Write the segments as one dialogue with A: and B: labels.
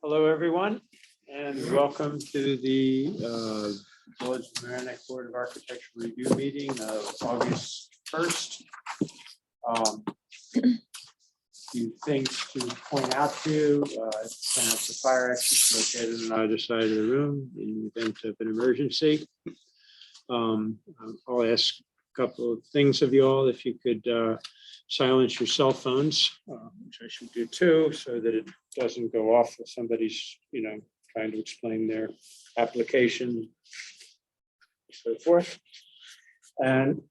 A: Hello, everyone, and welcome to the Village of Mamaroneck Board of Architecture Review meeting of August 1st. Few things to point out to you. The fire exit located on either side of the room in the event of an emergency. I'll ask a couple of things of you all. If you could silence your cell phones, which I should do too, so that it doesn't go off if somebody's, trying to explain their application, so forth. And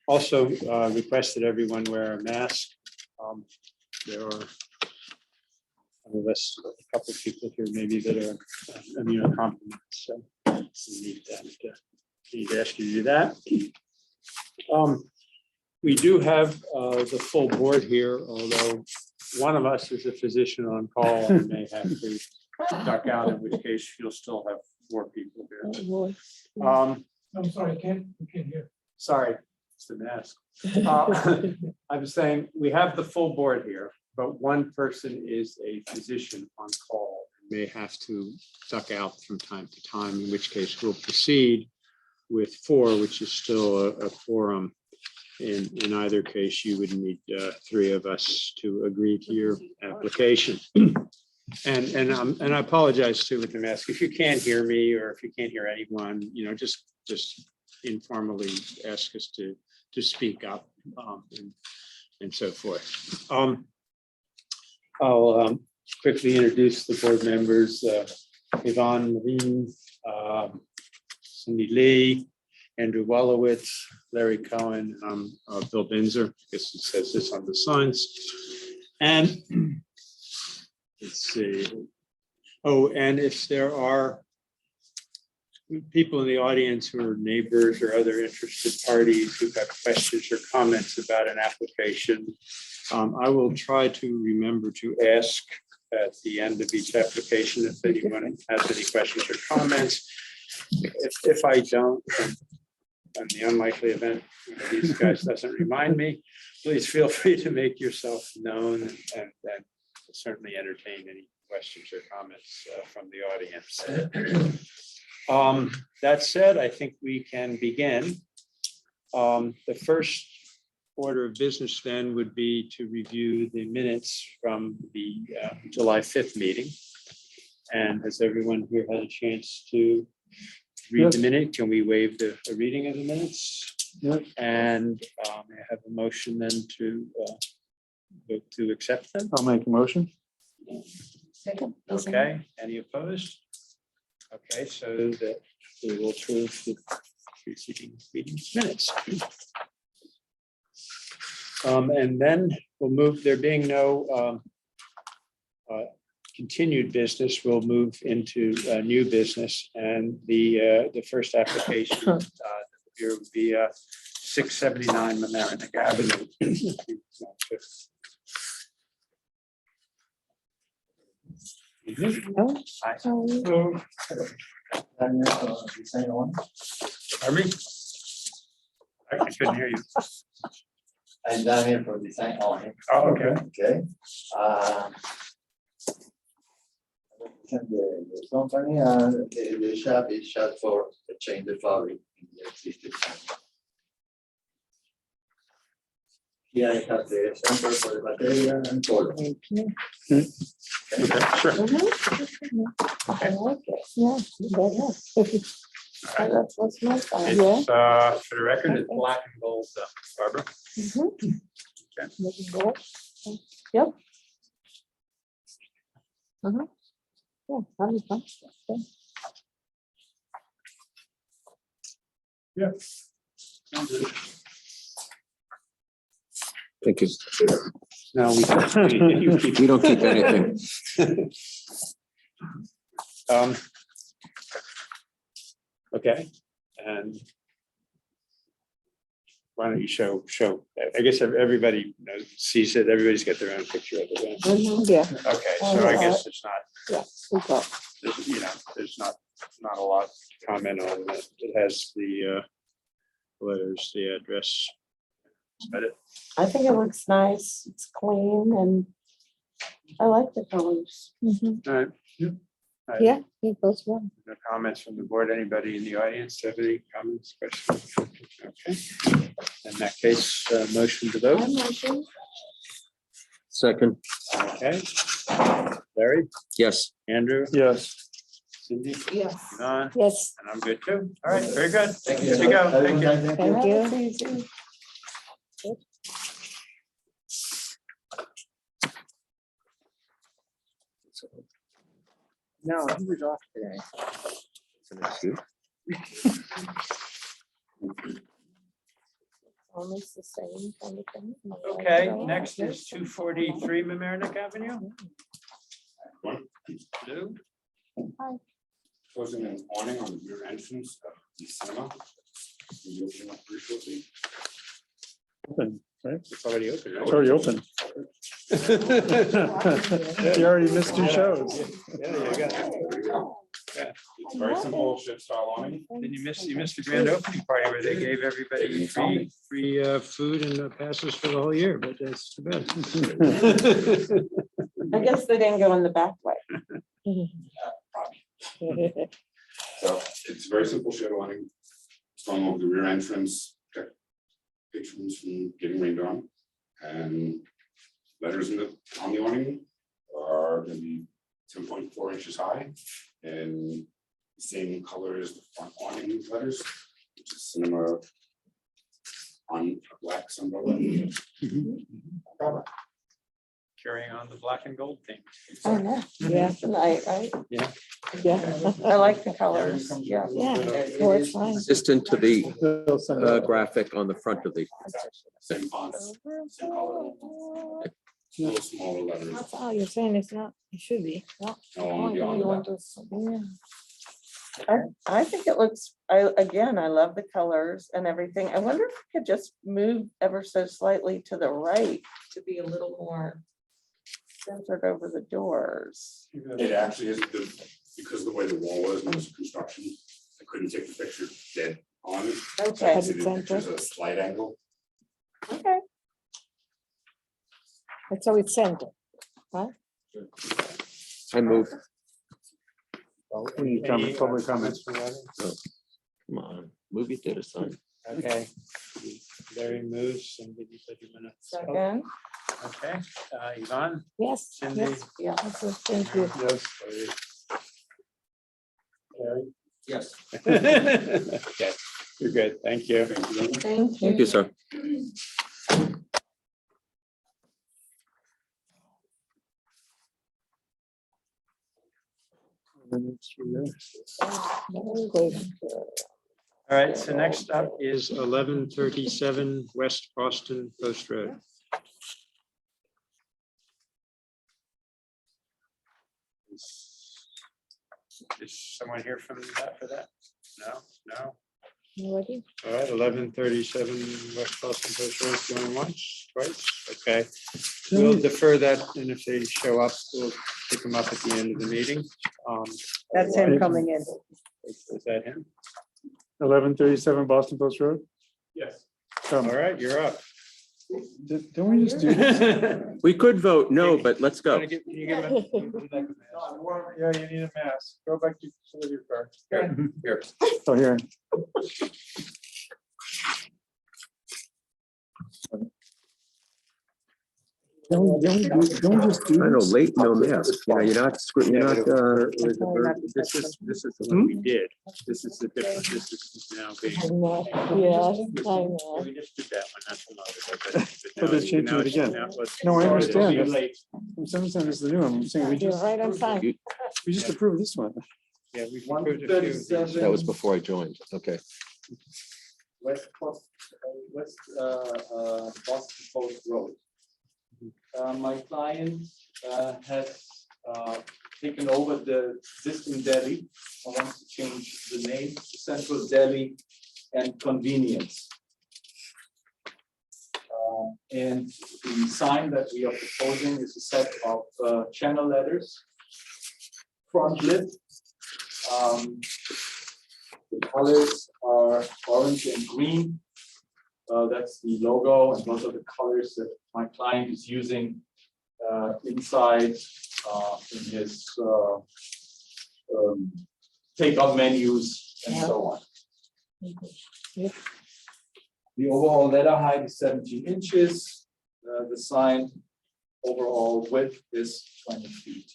A: also request that everyone wear a mask. There are some of us, a couple of people here maybe that are immunocompromised, so we need to ask you to do that. We do have the full board here, although one of us is a physician on call and may have to duck out, in which case you'll still have more people here.
B: I'm sorry, we can't hear.
A: Sorry, it's the mask. I was saying, we have the full board here, but one person is a physician on call and may have to duck out from time to time, in which case we'll proceed with 4, which is still a quorum. In either case, you would need 3 of us to agree to your application. And I apologize too with the mask. If you can't hear me or if you can't hear anyone, just informally ask us to speak up and so forth. I'll quickly introduce the board members. Yvonne Levine, Cindy Lee, Andrew Wolowitz, Larry Cohen, Bill Binzer. I guess it says this on the signs. And let's see. Oh, and if there are people in the audience who are neighbors or other interested parties who have questions or comments about an application, I will try to remember to ask at the end of each application if anyone has any questions or comments. If I don't, in the unlikely event these guys doesn't remind me, please feel free to make yourself known and certainly entertain any questions or comments from the audience. That said, I think we can begin. The first order of business then would be to review the minutes from the July 5th meeting. And has everyone here had a chance to read the minute? Can we waive the reading of the minutes?
B: Yep.
A: And I have a motion then to accept them.
B: I'll make a motion.
C: Second.
A: Okay, any opposed? Okay, so that we will approve the preceding meeting's minutes. And then we'll move, there being no continued business, we'll move into new business, and the first application here would be 679 Mamaroneck Avenue.
C: No?
A: Hi.
C: Oh,
A: Pardon me? I couldn't hear you.
D: I'm down here for design only.
A: Oh, okay.
D: Okay. The company and the shop is shut for the change the fabric in the existing company. Here I have the sample for the material and color.
A: Okay, sure.
C: I like it. Yeah, very nice. That's what's my style. Yeah.
A: It's, for the record, it's black and gold, Barbara. Okay.
C: Looking good. Yep. Yeah, that is fun. Okay.
E: Thank you.
A: No, we don't.
E: You don't keep anything.
A: Okay, and why don't you show, I guess everybody sees it, everybody's got their own picture of it.
C: Yeah,
A: Okay, so I guess it's not,
C: yeah, we got.
A: there's not a lot to comment on. It has the letters, the address,
C: I think it looks nice. It's clean and I like the colors. Mhm.
A: All right.
C: Yeah, it goes well.
A: No comments from the board. Anybody in the audience have any comments, questions? Okay. In that case, motion to
C: I
A: vote.
C: motion.
E: Second,
A: Okay. Larry,
E: yes.
A: Andrew,
B: Yes.
A: Cindy,
C: Yes.
A: Yvonne,
C: Yes.
A: and I'm good too. All right, very good.
D: Thank
A: Good to go. Thank you.
C: Thank you.
E: No, he was off today.
C: Almost the same kind of thing.
A: Okay, next is 243 Mamaroneck Avenue. Lou?
F: Closing an awning on the rear entrance of the cinema. Will you open up very shortly?
B: Open, right?
A: It's already open. right?
B: It's already open. You already missed two shows.
A: Yeah, you got it.
F: It's very simple shed style awning.
A: Then you missed the grand opening party where they gave everybody free food and passes for the whole year, but that's too bad.
C: I guess they didn't go in the back way.
F: So it's very simple shed awning. Strung over the rear entrance, protect patrons from getting rained on. And letters on the awning are gonna be 10.4 inches high. And the same color as the front awning letters, which is cinema on a black umbrella.
A: Carrying on the black and gold theme.
C: I know, yeah, tonight, right?
A: Yeah.
C: Yeah, I like the colors, yeah. Yeah, oh, it's fine.
E: Consistent to the graphic on the front of the,
F: Same fonts, same color, little smaller letters.
C: That's all you're saying, it's not, it should be. Well,
F: on the
C: you want
F: back.
C: to- yeah. I think it looks, I love the colors and everything. I wonder if we could just move ever so slightly to the right to be a little more centered over the doors.
F: It actually is because of the way the wall was and it was construction, I couldn't take the picture dead on it.
C: Okay,
F: I see the picture's a slight angle.
C: okay. It's always centered.
E: I move.
B: Any comment, public
A: comments
B: comments?
A: from the audience?
E: Come on, movie theater sign.
A: Okay. Larry moves and did you said you want to?
C: Second.
A: Okay, Yvonne,
C: Yes.
A: Cindy?
C: Yes, yeah, thank you.
B: Yes.
A: Larry?
D: Yes.
A: Okay, you're good. Thank you.
C: Thank
E: Thank you, sir.
A: All right, so next up is 1137 West Boston Post Road. Is someone here from that for that? No.
C: You ready?
A: All right, 1137 West Boston Post Road, going once, twice, okay. We'll defer that, and if they show up, we'll pick them up at the end of the meeting.
C: That's him coming in.
A: Is that him?
B: 1137 Boston Post Road.
A: Yes.
B: Come,
A: All right, you're up.
B: don't we just do this?
E: We could vote no, but let's go.
A: Can you give him
B: Yeah, you need a mask. Go back to your car.
E: Here.
B: Oh, here. Don't just do
E: I know,
B: this.
E: late, no mask. You know, you're not,
A: This is the one we did. This is the difference. This is now being.
C: I know, yeah, I know.
A: We just did that one, that's another.
B: But they changed it again. No, I understand. I'm saying this is the new one. I'm saying we
C: You're
B: just,
C: right on time.
B: we just approved this one.
A: Yeah, we approved a few.
D: 137.
E: that was before I joined. Okay.
D: West Boston Post Road. My client has taken over the existing deli. I want to change the name to Central Deli and Convenience. And the sign that we are proposing is a set of channel letters. Front lip. The colors are orange and green. That's the logo, and those are the colors that my client is using inside in his takeout menus and so on.
G: Yep.
D: The overall letter height is 17 inches. The sign overall width is 20 feet.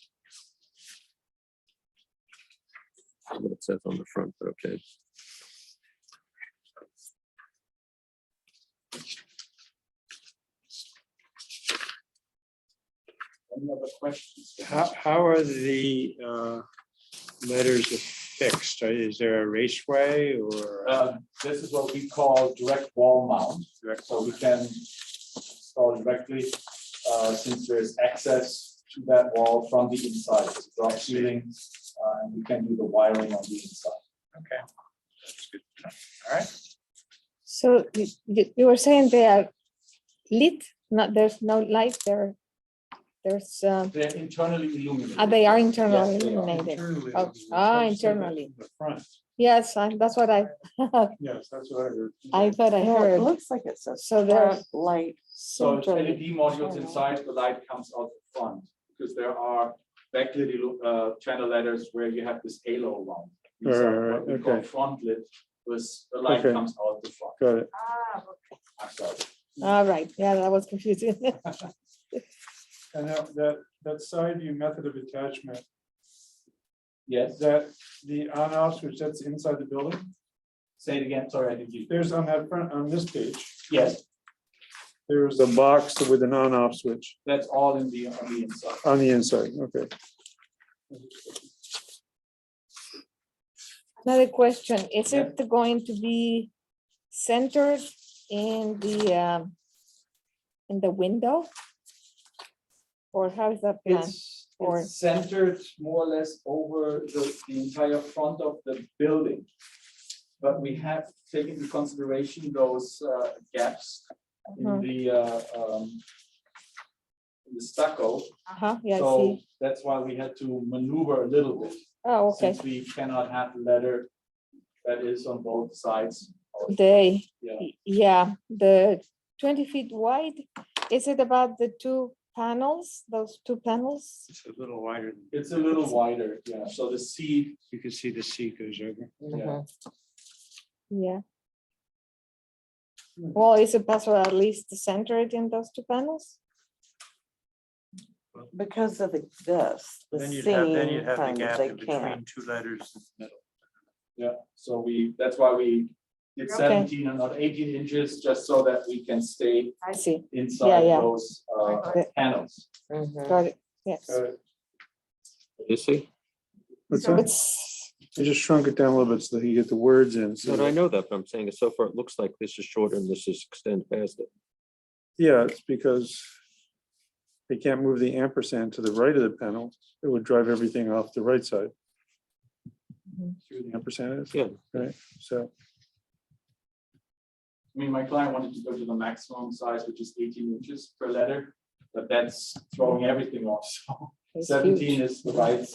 E: What it says on the front, but okay.
D: Any other questions?
A: How are the letters affixed? Is there a raceway or?
D: This is what we call direct wall mount. So we can install directly since there's access to that wall from the inside. It's a drop ceiling, and we can do the wiring on the inside.
A: Okay. That's good. All right.
G: So you were saying they are lit, not, there's no light there. There's,
D: They're internally illuminated.
G: they are internally
D: Yes, they are.
G: illuminated.
B: Internally,
G: Oh,
B: you said that
G: internally.
B: in The front,
G: Yes, that's what I,
B: yes, that's what I heard.
G: I thought I
C: Well, it
G: heard.
C: looks like it's a
G: So there's
C: front light.
D: So it's
G: centrally.
D: LED modules inside, the light comes out the front, because there are backlit channel letters where you have this halo around. These are what we call
B: Okay.
D: front lit, was the light
B: Okay.
D: comes out the front.
B: Got it.
D: I'm sorry.
G: All right, yeah, that was confusing.
B: And that side view method of attachment,
D: Yes,
B: is that the on-off switch that's inside the building?
D: say it again, sorry, I didn't hear you.
B: There's on that front, on this page,
D: Yes,
B: there's a box with an on-off switch
D: that's all on the inside.
B: on the inside, okay.
G: Another question, is
D: Yeah.
G: it going to be centered in the window? Or how is that plan? Or-
D: It's centered more or less over the entire front of the building. But we have taken into consideration those gaps in
G: Mhm.
D: the stucco.
G: Yeah, I
D: So
G: see.
D: that's why we had to maneuver a little bit,
G: Oh, okay.
D: since we cannot have the letter that is on both sides. Yeah.
G: Yeah, the 20 feet wide, is it about the two panels, those two panels?
A: It's a little wider.
D: It's a little wider, yeah, so the seat,
A: You can see the C goes over.
D: yeah.
G: Yeah. Well, is it possible at least to center it in those two panels?
C: Because of this, the
A: Then you'd
C: seam
A: have the
C: kind of,
A: gap
C: they
A: in between
C: can't.
A: two letters in the middle.
D: Yeah, so that's why we did
G: Okay.
D: 17 and not 18 inches, just so that we can stay
G: I see.
D: inside
G: yeah.
D: those
G: it.
D: panels.
C: Mhm.
G: Got it, yes.
E: You see?
B: What's
G: So
B: that?
G: it's,
B: I just shrunk it down a little bit so that you get the words in.
E: No,
B: So
E: I know that, but I'm saying so far it looks like this is shorter and this is extend past it.
B: yeah, it's because they can't move the ampersand to the right of the panel. It would drive everything off the right side.
G: Mhm.
B: See where the ampersand is?
E: Yeah.
B: Right, so,
D: I mean, my client wanted to go to the maximum size, which is 18 inches per letter, but that's throwing everything off. So
G: it's
D: 17
G: huge.
D: is the right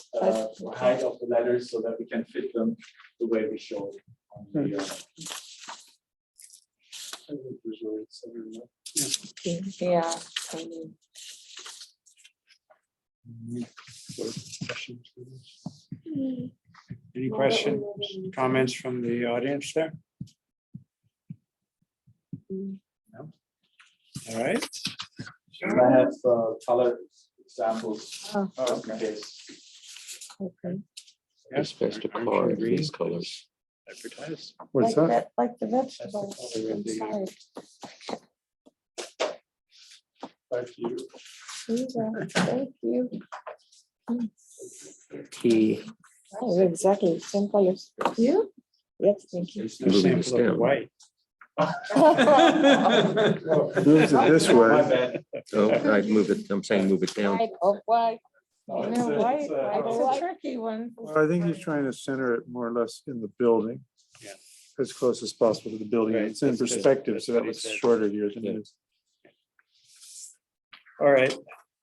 D: height of the letters so that we can fit them the way we showed. On the,
B: I think there's words, I don't know.
C: Yeah. I mean,
A: Any questions, comments from the audience there? No? All right.
D: I have color examples.
G: Oh.
D: just in case.
G: Okay.
E: It's best to
A: Aren't you
E: carve
A: green?
E: these colors.
A: Advertise.
B: What's
C: like
B: that?
C: Like the vegetables
A: color of the-
C: inside.
B: Back to you.
G: Yeah, thank you.
E: T.
G: Oh, exactly, same colors. You? Yes, thank you.
A: There's no
E: Moving this
A: sample of the
E: down.
A: white.
B: Moves it this
D: My
B: way.
D: bad.
E: Oh, I move it, I'm saying move it down.
G: White, off-white.
D: No,
C: You
D: it's
C: know,
D: a-
C: white,
D: it's a-
C: white's
G: white.
C: a tricky one.
B: Well, I think he's trying to center it more or less in the building.
A: Yeah.
B: As close as possible to the building.
A: Right,
B: It's in
A: that's-
B: perspective,
A: that's
B: so
A: what
B: that
A: he
B: looks
A: said.
B: shorter here than it is.
A: All right.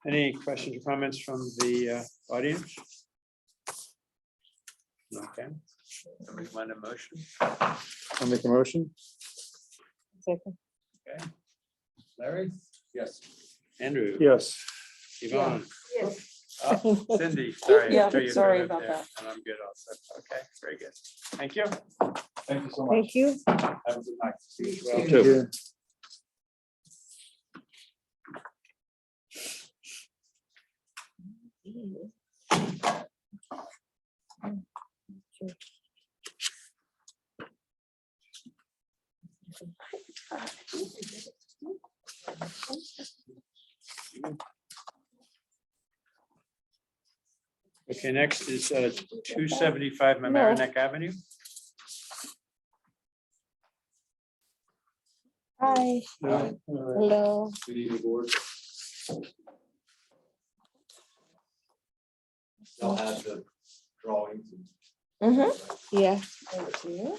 A: Any questions or comments from the audience? Okay. Somebody want a motion?
B: I'll make a motion.
G: Second.
A: Okay. Larry?
D: Yes.
A: Andrew?
B: Yes.
A: Yvonne?
G: Yes.
A: Cindy, sorry.
C: Yeah,
A: I threw you
C: sorry
A: through
C: about
A: there,
C: that.
A: And I'm good also. Okay, very good. Thank you.
D: Thank you so much.
G: Thank you.
D: Have a good night. See you.
A: Well,
B: Thank you.
A: Okay, next is 275 Mamaroneck Avenue.
G: Hi, hello.
D: Good evening, board. I'll have the drawings and
C: Mm-hmm.
G: Yeah,
C: Thank you.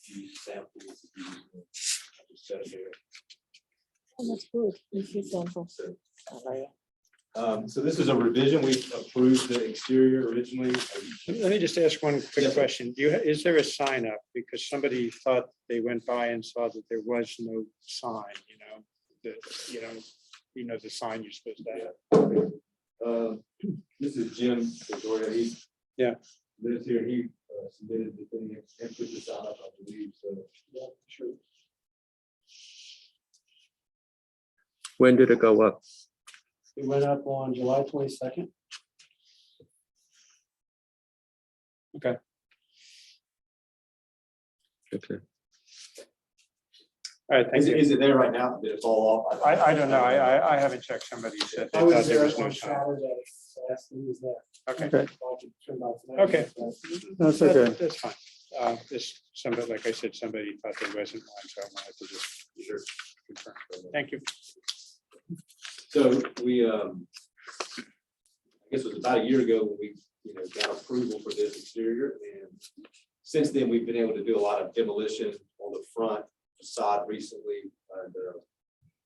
D: few samples. of these, just set it there.
G: oh, that's good. This is sample.
D: So this is a revision. We approved the exterior originally.
A: Let me just ask one quick
D: Yes, sir.
A: question. Is there a sign up? Because somebody thought they went by and saw that there was no sign, the sign you're supposed to have.
D: This is Jim Gregorio. He
A: Yeah.
D: lives here. He submitted the thing and put this out, I believe, so. Yeah, sure.
E: When did it go up?
A: It went up on July 22nd. Okay.
E: Okay.
A: All right, thank you.
D: Is it there right now? Did it fall off?
A: I don't know. I haven't checked. Somebody said they thought there was no sign. Okay, okay.
B: That's okay.
A: That's fine. This, somebody, like I said, somebody thought there wasn't one, so I wanted to just confirm. Thank you.
D: So we, I guess it was about a year ago when we, got approval for this exterior, and since then, we've been able to do a lot of demolition on the front facade recently. And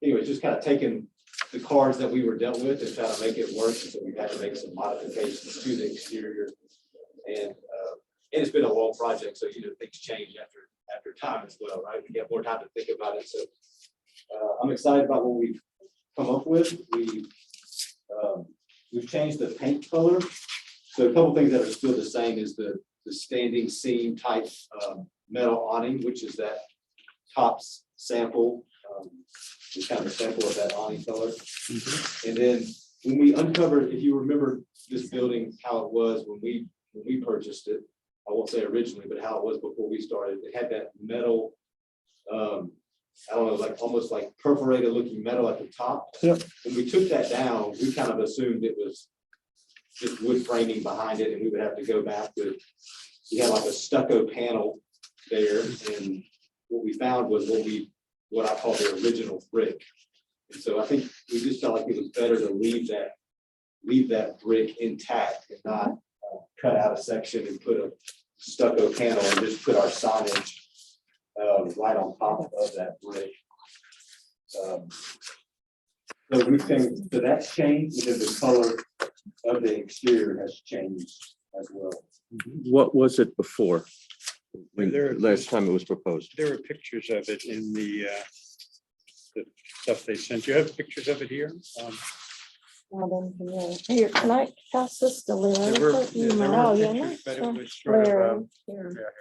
D: anyway, just kind of taking the cards that we were dealt with and trying to make it work. So we've had to make some modifications to the exterior, and it's been a long project, so things change after time as well, right? We get more time to think about it. So I'm excited about what we've come up with. We've changed the paint color. So a couple things that are still the same is the standing seam type metal awning, which is that tops sample. It's kind of a sample of that awning color. And then when we uncovered, if you remember this building, how it was when we purchased it, I won't say originally, but how it was before we started, it had that metal, I don't know, like almost like perforated looking metal at the top.
B: Yep.
D: When we took that down, we kind of assumed it was just wood framing behind it, and we would have to go back with, we had like a stucco panel there, and what we found was what I call the original brick. And so I think we just felt like it was better to leave that brick intact and not cut out a section and put a stucco panel and just put our signage right on top of that brick. So we think so that's changed, and the color of the exterior has changed as well.
E: What was it before? When
A: There-
E: last time it was proposed?
A: There were pictures of it in the stuff they sent. You have pictures of it here?
G: Here, can I pass this to Larry?
A: There were
G: for email?
A: there
G: Oh,
A: were
G: you're
A: pictures,
G: not
A: but it
G: sure.
A: was sort of,
G: Larry, here.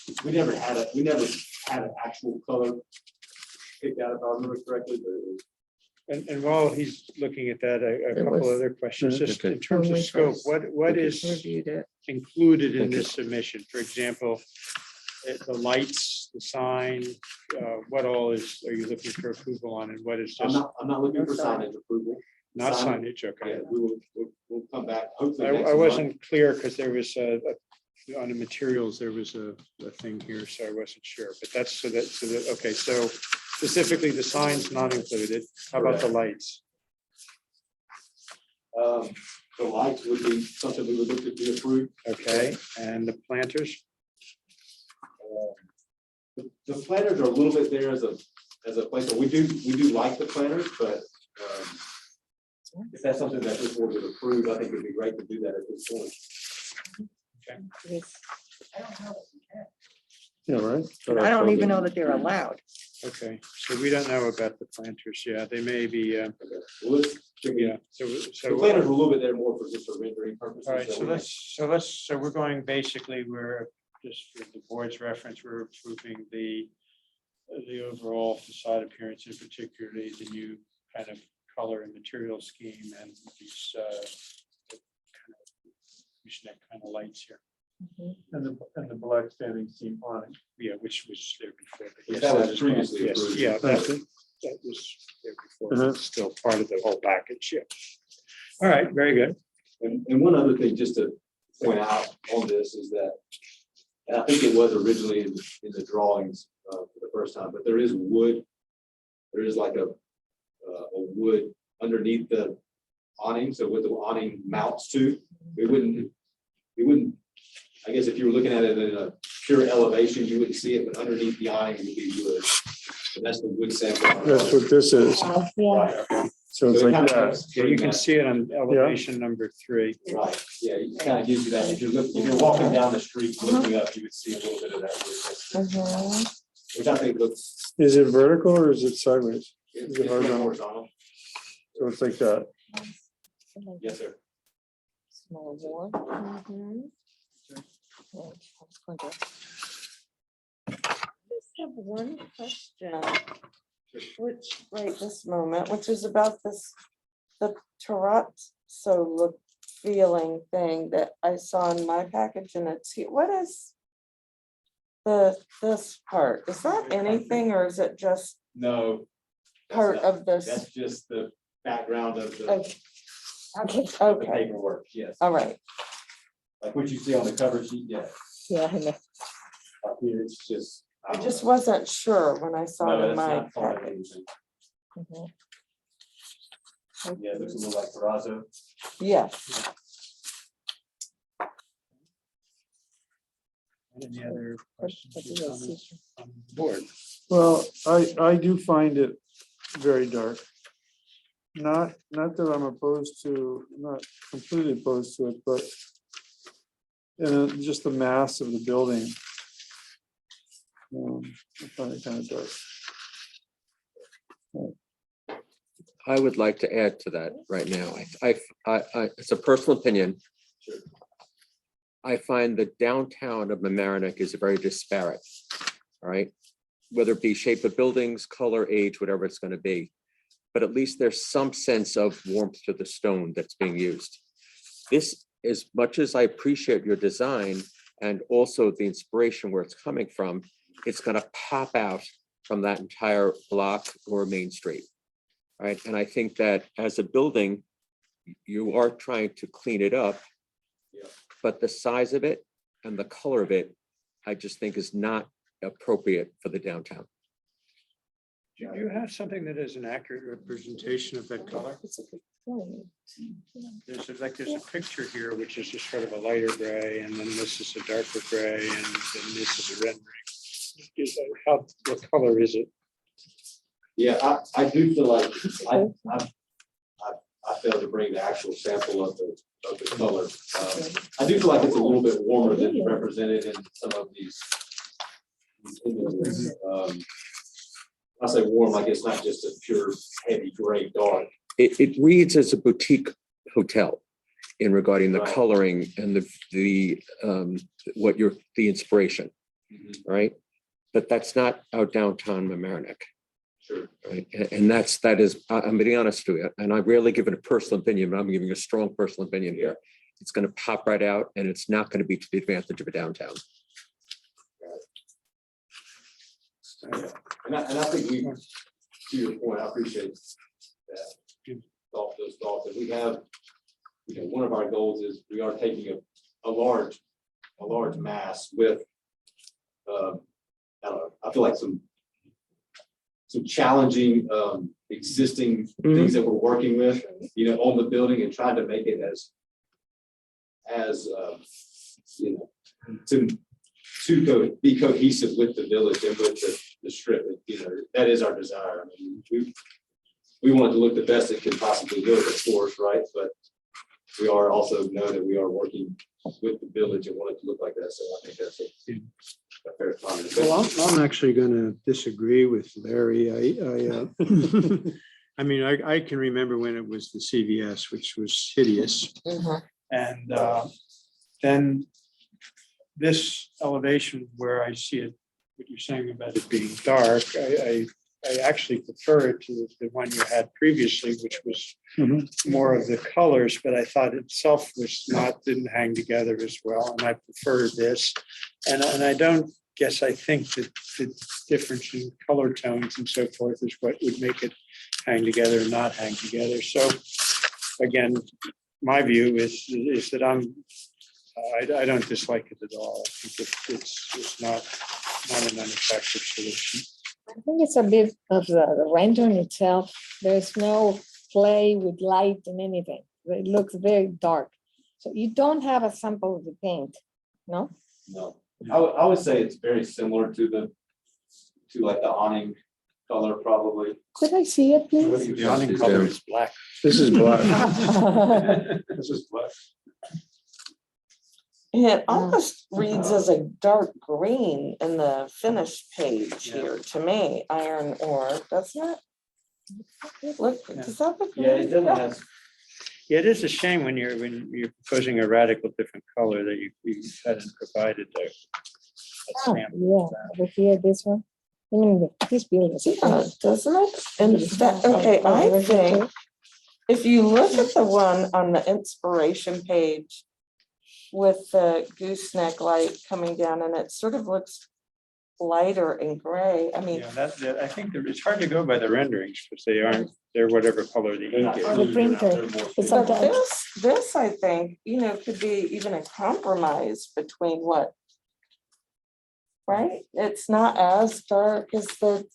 A: yeah,
D: We never had an actual color picked out, if I remember correctly, but it was.
A: And while he's looking at that, a
G: It
A: couple
G: was-
A: other questions, just
E: Okay.
A: in terms of
G: When we
A: scope,
G: first
A: what is
G: Reviewed it.
A: included in
E: Thank you.
A: this submission? For example, the lights, the sign, what all are you looking for approval on, and what is
D: I'm
A: just
D: not looking for signage approval.
A: not
D: sign-
A: signage?
D: Yeah,
A: Okay.
D: we'll come back, hopefully.
A: I
D: next
A: I
D: month.
A: wasn't clear because there was on the materials, there was a thing here, so I wasn't sure, but that's so that, okay, so specifically the signs not included. How about the lights?
D: The lights would be something we would look to be approved.
A: Okay, and the planters?
D: The planters are a little bit there as a place, but we do like the planters, but if that's something that this board would approve, I think it'd be great to do that at this point.
G: Yes.
B: Yeah, right.
H: I don't even know that they're allowed.
A: Okay, so we don't know about the planters. Yeah, they may be,
H: Okay. Well, let's,
A: yeah,
H: the
A: so.
H: planners are a little bit there more for just for rendering purposes.
A: All right,
H: so
A: so
H: we may-
A: so we're going, basically, we're, just for the board's reference, we're approving the overall facade appearance, and particularly the new kind of color and material scheme and these kind of gooseneck kind of lights here.
B: And the black standing seam awning.
A: Yeah, which was there before. but
H: Which
A: yes,
H: that was
A: is fine.
H: previously
A: Yes,
H: approved.
A: yeah, that
B: Okay.
A: was there before.
B: Uh-huh.
A: It's still part of the whole package, yeah. All right, very good.
H: And one other thing, just to point out on this is that, and I think it was originally in the drawings for the first time, but there is wood. There is like a wood underneath the awning, so what the awning mounts to, it wouldn't, I guess if you were looking at it in a pure elevation, you wouldn't see it, but underneath the awning would be wood. And that's the wood sample.
B: That's what this is.
G: Yeah,
H: Right,
B: So it's
H: So it
B: like
H: kind
B: that.
H: of-
A: Yeah, you can see it on elevation number 3.
H: right, yeah, it kind of gives you that, if you're walking down the street looking up, you would see a little bit of that wood,
C: Mhm.
H: which I think looks.
B: Is it vertical or is it sideways?
H: It's
B: it horizontal?
H: horizontal.
B: So it's like that.
H: Yes, sir.
C: Small one.
G: Mhm.
C: Yeah, I was going to-
G: Just have one question.
C: Which, right this moment, which is about this, the terrazzo look feeling thing that I saw in my package, and it's, what is this part? Is that anything, or is it just
H: No. that's
C: part
H: not-
C: of this?
H: That's just the background of the
C: Okay,
H: the
C: okay,
H: paperwork, yes.
C: all right.
H: Like what you see on the cover sheet, yeah.
G: Yeah, I know.
H: Up here, it's just.
C: I just wasn't sure when I saw it in my package.
H: package.
C: Mhm.
H: Yeah, it looks a little like terrazzo.
C: Yes,
A: Any other questions?
G: What
A: or
G: do I
A: comments
G: see?
A: on the board?
B: Well, I do find it very dark. Not that I'm opposed to, not completely opposed to it, but just the mass of the building. I find it kind of dark.
E: I would like to add to that right now. It's a personal opinion.
H: Sure.
E: I find the downtown of Mamaroneck is very disparate, all right? Whether it be shape of buildings, color, age, whatever it's going to be. But at least there's some sense of warmth to the stone that's being used. This, as much as I appreciate your design and also the inspiration where it's coming from, it's going to pop out from that entire block or Main Street. Right, and I think that as a building, you are trying to clean it up.
H: Yeah.
E: But the size of it and the color of it, I just think is not appropriate for the downtown.
A: Do you have something that is an accurate representation of that color?
C: it's a good point.
A: There's a picture here, which is just sort of a lighter gray, and then this is a darker gray, and then this is a rendering. What color is it?
H: Yeah, I do feel like I failed to bring the actual sample of the color. I do feel like it's a little bit warmer than represented in some of these images. I say warm, like it's not just a pure heavy gray dark.
E: It reads as a boutique hotel in regarding the
H: Right.
E: coloring and the inspiration, right? But that's not our downtown Mamaroneck.
H: Sure.
E: Right, and that is, I'm being honest with you, and I rarely give it a personal opinion, but I'm giving a strong personal opinion here. It's gonna pop right out and it's not gonna be to the advantage of a downtown.
H: And I think we, to your point, I appreciate that. Those thoughts, and we have, one of our goals is we are taking a large mass with, I don't know, I feel like some challenging, existing things that we're working with, on the building and trying to make it as to be cohesive with the village and with the strip. That is our desire. I mean, we want it to look the best it can possibly look, of course, right? But we are also know that we are working with the village and want it to look like that. So I think that's a fair comment.
A: Well, I'm actually gonna disagree with Larry. I mean, I can remember when it was the CVS, which was hideous. And then this elevation where I see it, what you're saying about it being dark, I actually prefer it to the one you had previously, which was more of the colors, but I thought itself was didn't hang together as well, and I prefer this. And I don't guess, I think that the difference in color tones and so forth is what would make it hang together and not hang together. So again, my view is that I don't dislike it at all. I think it's not an unattractive solution.
G: I think it's a bit of the rendering itself. There's no play with light and anything. It looks very dark. So you don't have a sample of the paint, no?
H: No, I would say it's very similar to like the awning color probably.
G: Could I see it, please?
A: The awning color is black.
B: This is black.
H: This is black.
C: It almost reads as a dark green in the finished page here to me, iron ore, doesn't it? Look, does that look?
H: Yeah, it doesn't have,
A: Yeah, it is a shame when you're proposing a radical different color that you hadn't provided there.
G: Yeah, over here, this one. I mean, this building.
C: Yeah, doesn't it? And that, okay, I think if you look at the one on the inspiration page with the gooseneck light coming down, and it sort of looks lighter and gray. I mean,
A: Yeah, I think it's hard to go by the renderings because they're whatever color the ink
G: Or the
A: is.
G: printer. It's
C: but
G: sometimes,
C: this I think, could be even a compromise between what? Right? It's not as dark as the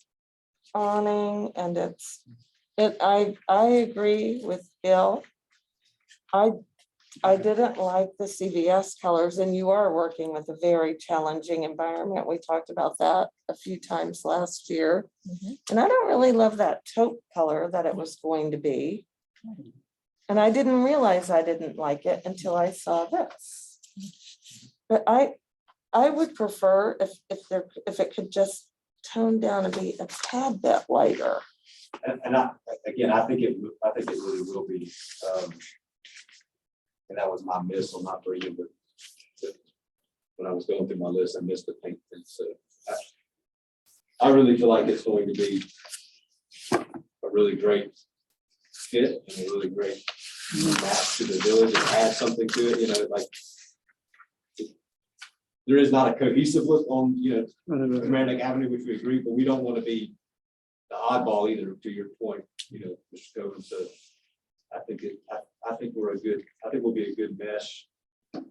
C: awning, and I agree with Bill. I didn't like the CVS colors, and you are working with a very challenging environment. We talked about that a few times last year. And I don't really love that taupe color that it was going to be. And I didn't realize I didn't like it until I saw this. But I would prefer if it could just tone down and be a tad bit lighter.
H: and I think it really will be. And that was my miss on not bringing when I was going through my list, I missed the paint thing. So I really feel like it's going to be a really great fit and a really great match to the village and add something to it, like there is not a cohesive look on, Mamaroneck Avenue, which we agree, but we don't want to be the oddball either, to your point, Mr. Cohen. So I think we'll be a good mesh, with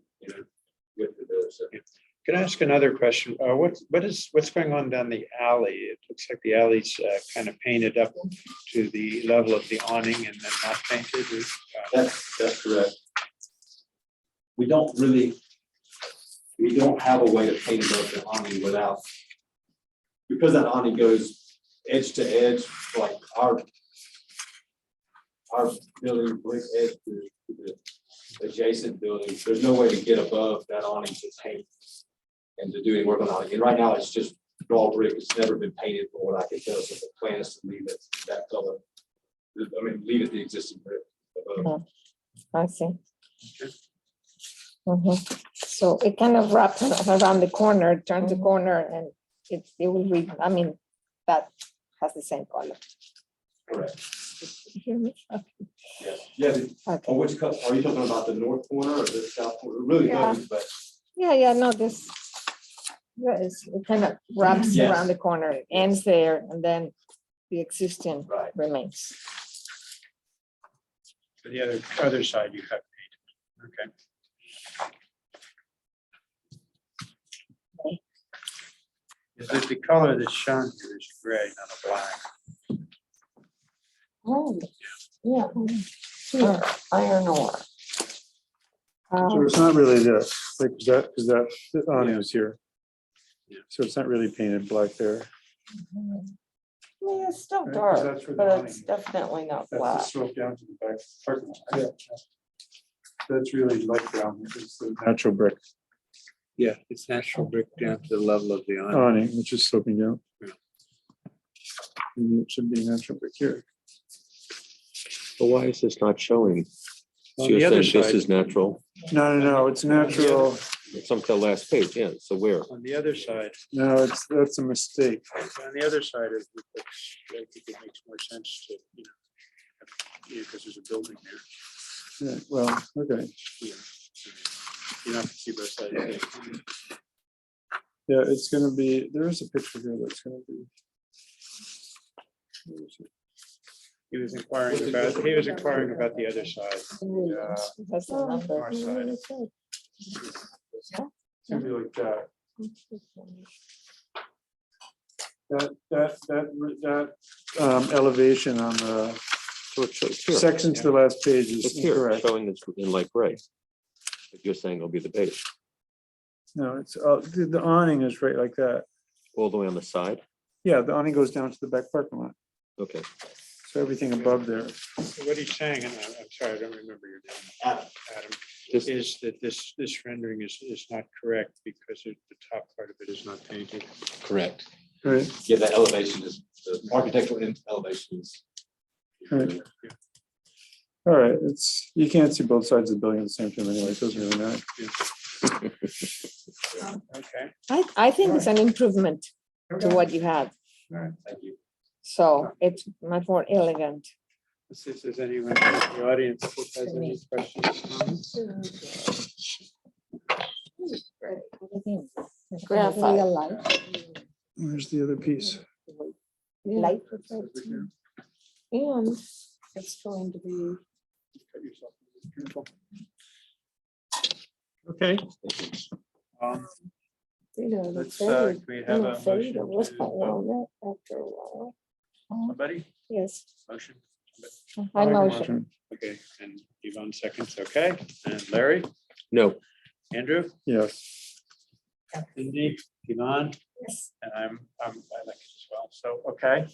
H: the village. So.
A: Can I ask another question? What's going on down the alley? It looks like the alley's kind of painted up to the level of the awning and then not painted.
H: That's correct. We don't have a way to paint above the awning because that awning goes edge to edge, like our building brick edge to the adjacent building. There's no way to get above that awning to paint and to do any work on the awning. And right now it's just raw brick. It's never been painted from what I can tell. So the plan is to leave it that color. Leave it the existing brick above.
G: I see. So it kind of wraps around the corner, turns the corner, and it will read, that has the same color.
H: Correct.
G: You hear me?
H: Yes. Yeah.
G: Okay.
H: Which color are you talking about? The north corner or the south corner? It really
G: Yeah.
H: doesn't, but
G: Yeah, no, this, it kind of wraps
H: Yes.
G: around the corner, it ends there, and then the existing
H: right.
G: remains.
A: For the other side, you have paint. Okay. The color that's shown here is gray, not a black.
C: Oh, yeah. Here, iron ore.
B: So it's not really this, like, because that awning was here. So it's not really painted black there.
C: It's still
B: Right, 'cause
C: dark,
B: that's where the
C: but
B: awning
C: it's
B: is.
C: definitely not
B: That's the
C: black.
B: slope down to the back parking lot. That's really light brown, it's the natural brick.
A: Yeah, it's natural brick down to the level of the awning.
B: awning, which is sloping down.
A: Yeah.
B: And it should be natural brick here.
E: But why is this not showing? So
A: On
E: you're
A: the other
E: saying this
A: side,
E: is natural,
B: No, it's natural.
E: it's on the last page, yeah, so where?
A: on the other side,
B: No, that's a mistake.
A: on the other side of the books, I think it makes more sense to, because there's a building there.
B: Yeah, well, okay.
A: Yeah. You don't have to see both sides.
B: Yeah, it's gonna be, there is a picture here that's gonna be. where is it?
A: He was inquiring about the other side.
G: That's the number.
A: North side.
B: It's gonna be like that. That elevation on the
E: So it's here,
B: section to the last page
E: it's
B: is
E: here,
B: incorrect.
E: showing this in light gray. If you're saying it'll be the base,
B: No, it's, the awning is right like that.
E: all the way on the side,
B: Yeah, the awning goes down to the back parking lot.
E: okay.
B: So everything above there.
A: So what he's saying, and I'm sorry, I don't remember your name, Adam,
E: This,
A: is that this rendering is not correct because the top part of it is not painted.
H: Correct.
B: Right,
H: Yeah, that elevation is, the architectural elevation is.
B: right. All right, it's, you can't see both sides of the building at the same time anyway, it doesn't really matter.
A: Okay.
G: I think it's an improvement to what you have.
H: Thank you.
G: So it's much more elegant.
A: Let's see if there's anyone in the audience that has any questions.
G: Graphite.
C: Real life.
B: Where's the other piece?
G: Light reflecting. And it's going to be.
A: Okay.
G: You know, the
A: Let's,
G: fade-
A: can we have a
G: the fade
A: motion
G: was
A: to
G: quite
A: vote?
G: long after a while.
A: Somebody,
G: Yes,
A: motion?
G: I
B: Make a
G: motion.
A: Okay, and Yvonne seconds, okay, and Larry,
E: no,
A: Andrew,
B: Yes.
A: Cindy, Yvonne,
G: Yes.
A: and I like it as well, so, okay.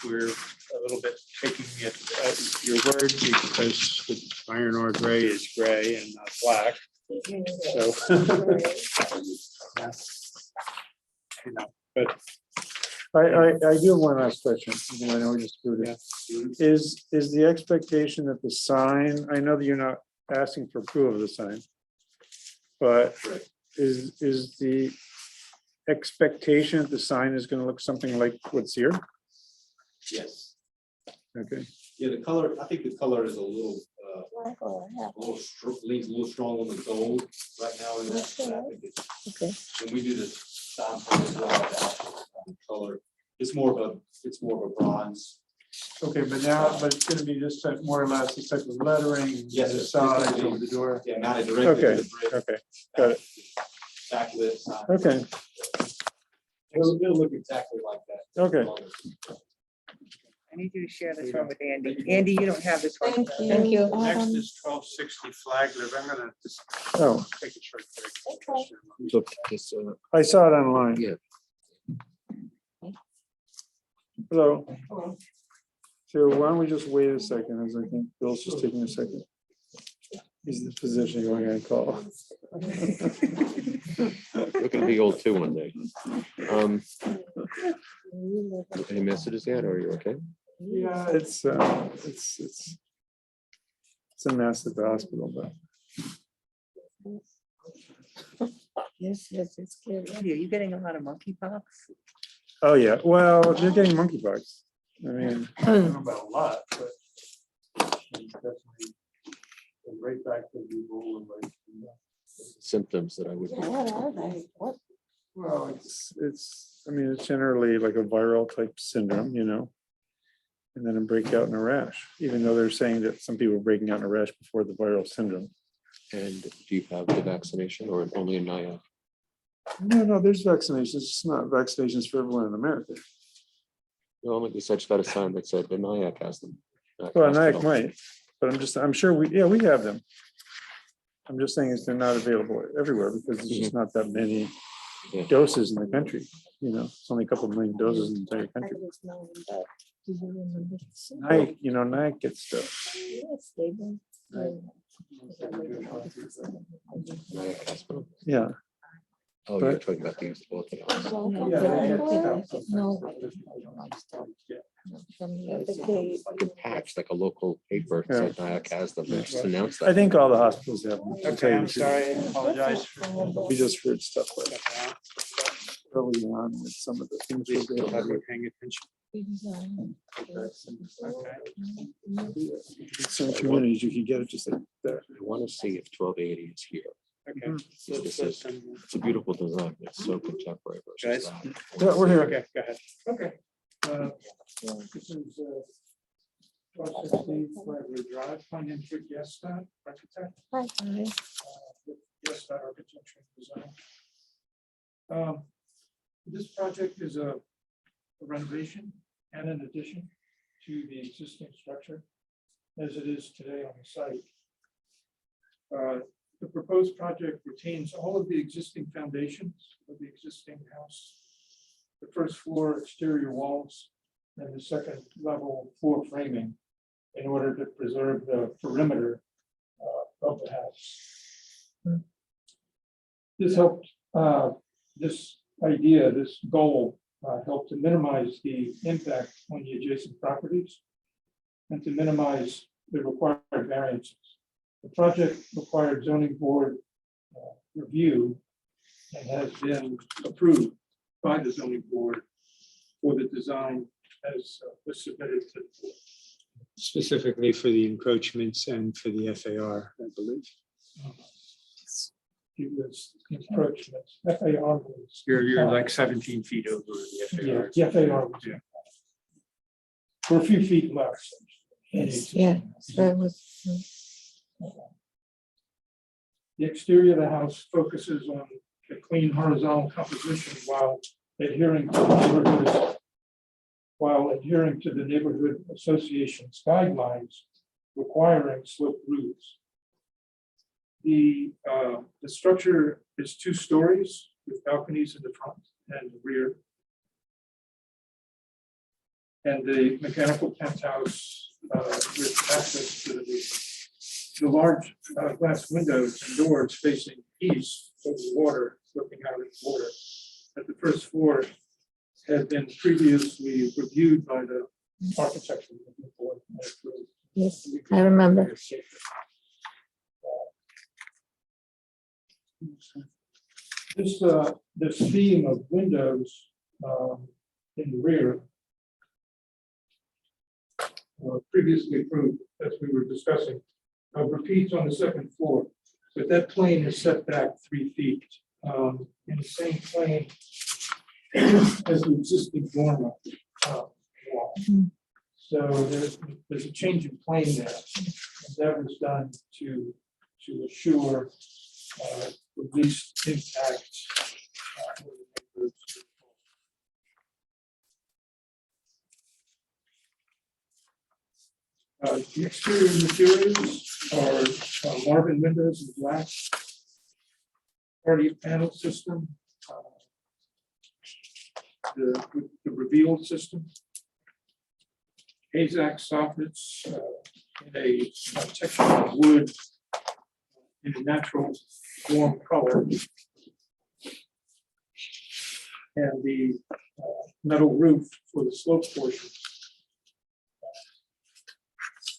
A: We're a little bit taking it at your word because the iron ore gray is gray and not black, so. You know, but
B: I do have one last question, even though I know we just proved it. Is the expectation that the sign, I know that you're not asking for approval of the sign, but is the expectation that the sign is gonna look something like what's here?
H: Yes.
B: Okay,
H: Yeah, the color, I think the color is a little, leans a little strong on the gold right now in that. But I think it's,
G: Okay.
H: when we do the sign as well, the actual color, it's more of a bronze.
B: okay, but it's gonna be just like more or less this type of lettering,
H: Yes,
B: the
H: it's gonna
B: sides
H: be-
B: over the door.
H: Yeah, mounted directly to
B: Okay,
H: the brick.
B: okay, got it.
H: Backlit sign.
B: Okay,
H: It'll look exactly like that.
B: okay.
I: I need you to share this one with Andy. Andy, you don't have this one.
C: Thank you.
G: Thank you.
A: next is 1260 Flagler, I'm gonna just
B: Oh,
A: take a short break.
E: so this,
B: I saw it online.
E: yeah,
B: Hello. So why don't we just wait a second, as I think Bill's just taking a second. He's in the position going to call.
E: we're gonna be old too one day. Any messages yet, or are you okay?
B: Yeah, it's a mess at the hospital, but
G: Yes, it's clear.
I: Andy, are you getting a lot of monkeypox?
B: oh yeah, well, they're getting monkeypox. I mean, I don't know about a lot, but definitely right back to the rule of like.
E: Symptoms that I would.
C: What are they? What?
B: Well, I mean, it's generally like a viral type syndrome, you know. And then a breakout in a rash, even though they're saying that some people are breaking out in a rash before the viral syndrome.
E: And do you have the vaccination or only in NIAC?
B: No, there's vaccinations, it's not vaccinations for everyone in America.
E: No, like you said, just got a sign that said the NIAC has them.
B: Well, NIAC
E: Hospital.
B: might, but I'm sure we have them. I'm just saying is they're not available everywhere because there's just not that many
E: Yeah.
B: doses in the country. You know, it's only a couple million doses in the entire country. NIAC gets stuff.
E: NIAC hospital.
B: Yeah,
E: Oh, you're talking about these both of them.
G: No. From the other day.
E: Like a patch, like a local paper,
B: Yeah.
E: so NIAC has them, they just announce
B: I
E: that.
B: think all the hospitals have. them, to tell
A: Okay,
B: you
A: I'm
B: the truth.
A: sorry, I apologize.
B: We just heard stuff like that early on with some of the things
A: Please
B: we're
A: still have
B: doing.
A: you paying attention.
B: Some communities, you can get it just like that.
E: I want to see if 1280 is here.
A: Okay. so
E: This
A: let's
E: is-
A: send-
E: It's a beautiful design. It's so contemporary versus
A: Guys?
E: that.
B: Yeah, we're here.
A: Okay, go ahead.
B: Okay. This is 1216 Flagler Drive, financial guest architect.
G: Hi.
B: Yes, that architecture and design. This project is a renovation and an addition to the existing structure as it is today on the site. The proposed project retains all of the existing foundations of the existing house, the first floor exterior walls, and the second level floor framing in order to preserve the perimeter of the house. This helped, this idea, this goal helped to minimize the impact on the adjacent properties and to minimize the required variances. The project required zoning board review and has been approved by the zoning board for the design as was submitted to the board.
A: Specifically for the encroachments and for the FAR, I believe.
B: It was encroachments, FAR was.
A: You're like 17 feet over the FAR.
B: Yeah, FAR was.
A: Yeah.
B: For a few feet less.
G: Yes, yeah, that was.
B: The exterior of the house focuses on a clean horizontal composition while adhering to the neighborhood association's guidelines requiring sloped roofs. The structure is 2 stories with balconies in the front and the rear. And the mechanical penthouse with access to the roof. The large glass windows and doors facing east over the water, looking out at the water at the first floor had been previously reviewed by the architecture board.
G: Yes, I remember.
B: This theme of windows in the rear previously approved, as we were discussing, repeats on the second floor, but that plane is set back 3 feet in the same plane as the existing dormer wall. So there's a change in plane there. And that was done to assure the least impact. The exterior materials are Marvin windows in black. Party panel system. The reveal system. AZAC soffits in a texture of wood in a natural warm color. And the metal roof for the slope portion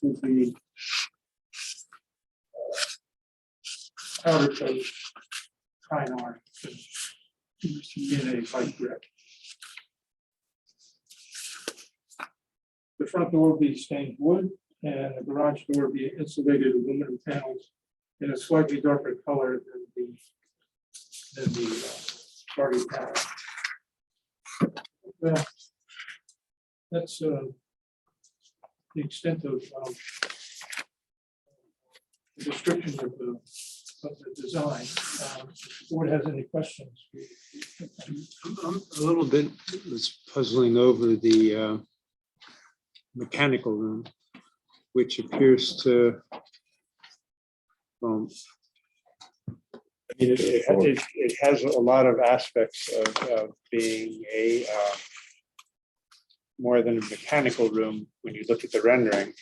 B: would be powder coat pine iron in a white brick. The front door will be stained wood and the garage door will be insulated aluminum panels in a slightly darker color than the party panel. Well, that's the extent of the description of the design. If the board has any questions.
A: I'm a little bit was puzzling over the mechanical room, which appears to, I mean, it has a lot of aspects of being a more than a mechanical room when you look at the rendering.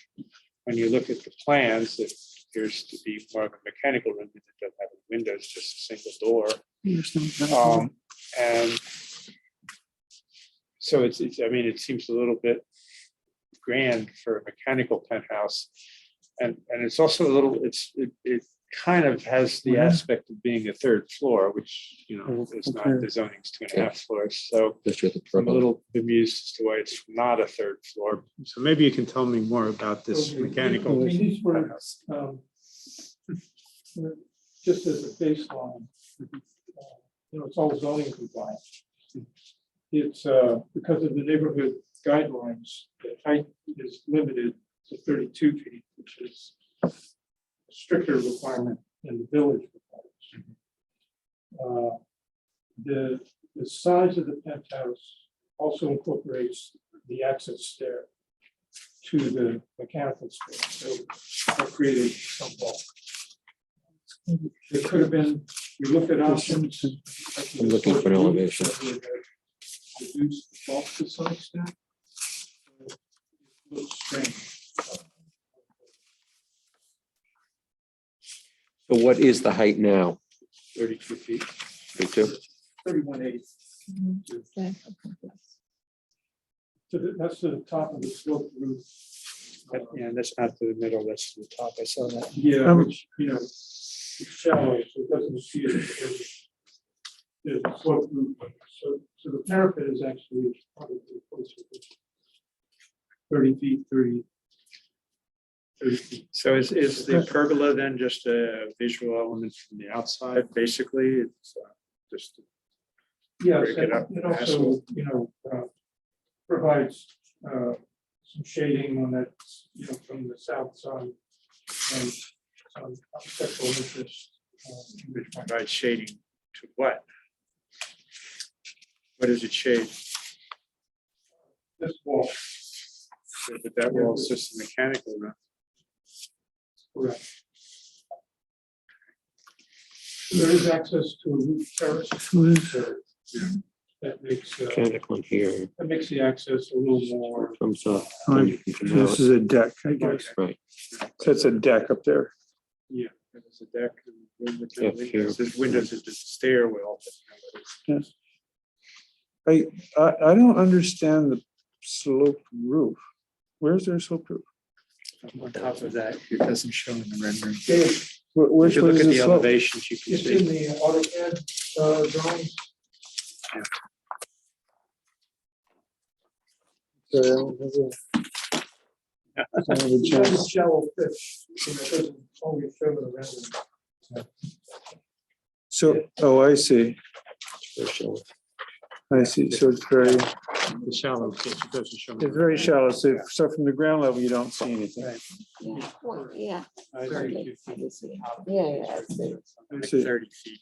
A: When you look at the plans, it appears to be more of a mechanical room that doesn't have any windows, just a single door. And so I mean, it seems a little bit grand for a mechanical penthouse. And it's also a little, it kind of has the aspect of being a third floor, which, you know, is not, the zoning's 2.5 floors. So
E: Just with the
A: I'm a
E: purple.
A: little bemused as to why it's not a third floor. So maybe you can tell me more about this mechanical.
J: I mean, these were, just as a baseline, you know, it's all zoning compliant. It's because of the neighborhood guidelines, the height is limited to 32 feet, which is a stricter requirement than the village requires. The size of the penthouse also incorporates the access stair to the mechanical stair, so that created some bulk. It could have been, we looked at options.
E: I'm looking for an elevation.
J: Reduce the bulk to some extent. It looks strange.
E: So what is the height now?
A: 32 feet.
E: 32?
J: 31.8. So that's to the top of the sloped roof.
A: Yeah, that's not to the middle, that's to the top. I saw that.
J: Yeah, which, you know, it's shallow, so it doesn't see it. There's a sloped roof. So the parapet is actually probably closer to 30 feet, 30 feet.
A: So is the pergola then just a visual element from the outside, basically? It's just,
J: Yes,
A: break it up
J: it
A: and
J: also, you know, provides some shading on that, you know, from the south side. And some architectural interest.
A: which provides shading to what? What does it shade?
J: This wall,
A: But that wall is just a mechanical room.
J: correct. There is access to a roof terrace. That makes,
E: Mechanical here
J: that makes the access a little more.
E: comes up.
B: This is a deck, I guess.
E: Right.
B: So it's a deck up there.
A: Yeah, there's a deck. And room with no
E: Yep, here.
A: windows. There's windows at the stairwell.
B: Yes. I don't understand the sloped roof. Where's their sloped roof?
A: On top of that, it doesn't show in the rendering.
B: Which
A: If you
B: one
A: look
B: is
A: at
B: the
A: the
B: slope?
A: elevations, you can
J: It's in
A: see.
J: the AutoCAD drawings. It's a shallow pitch, and it doesn't always show the rendering.
B: So, oh, I see. I see. So it's very,
A: The shallow pitch, it doesn't show.
B: it's very shallow. So from the ground level, you don't see anything.
G: Yeah, well, yeah.
A: I
G: Certainly.
A: see.
G: Yeah, I see.
A: Like
B: see.
A: 30 feet.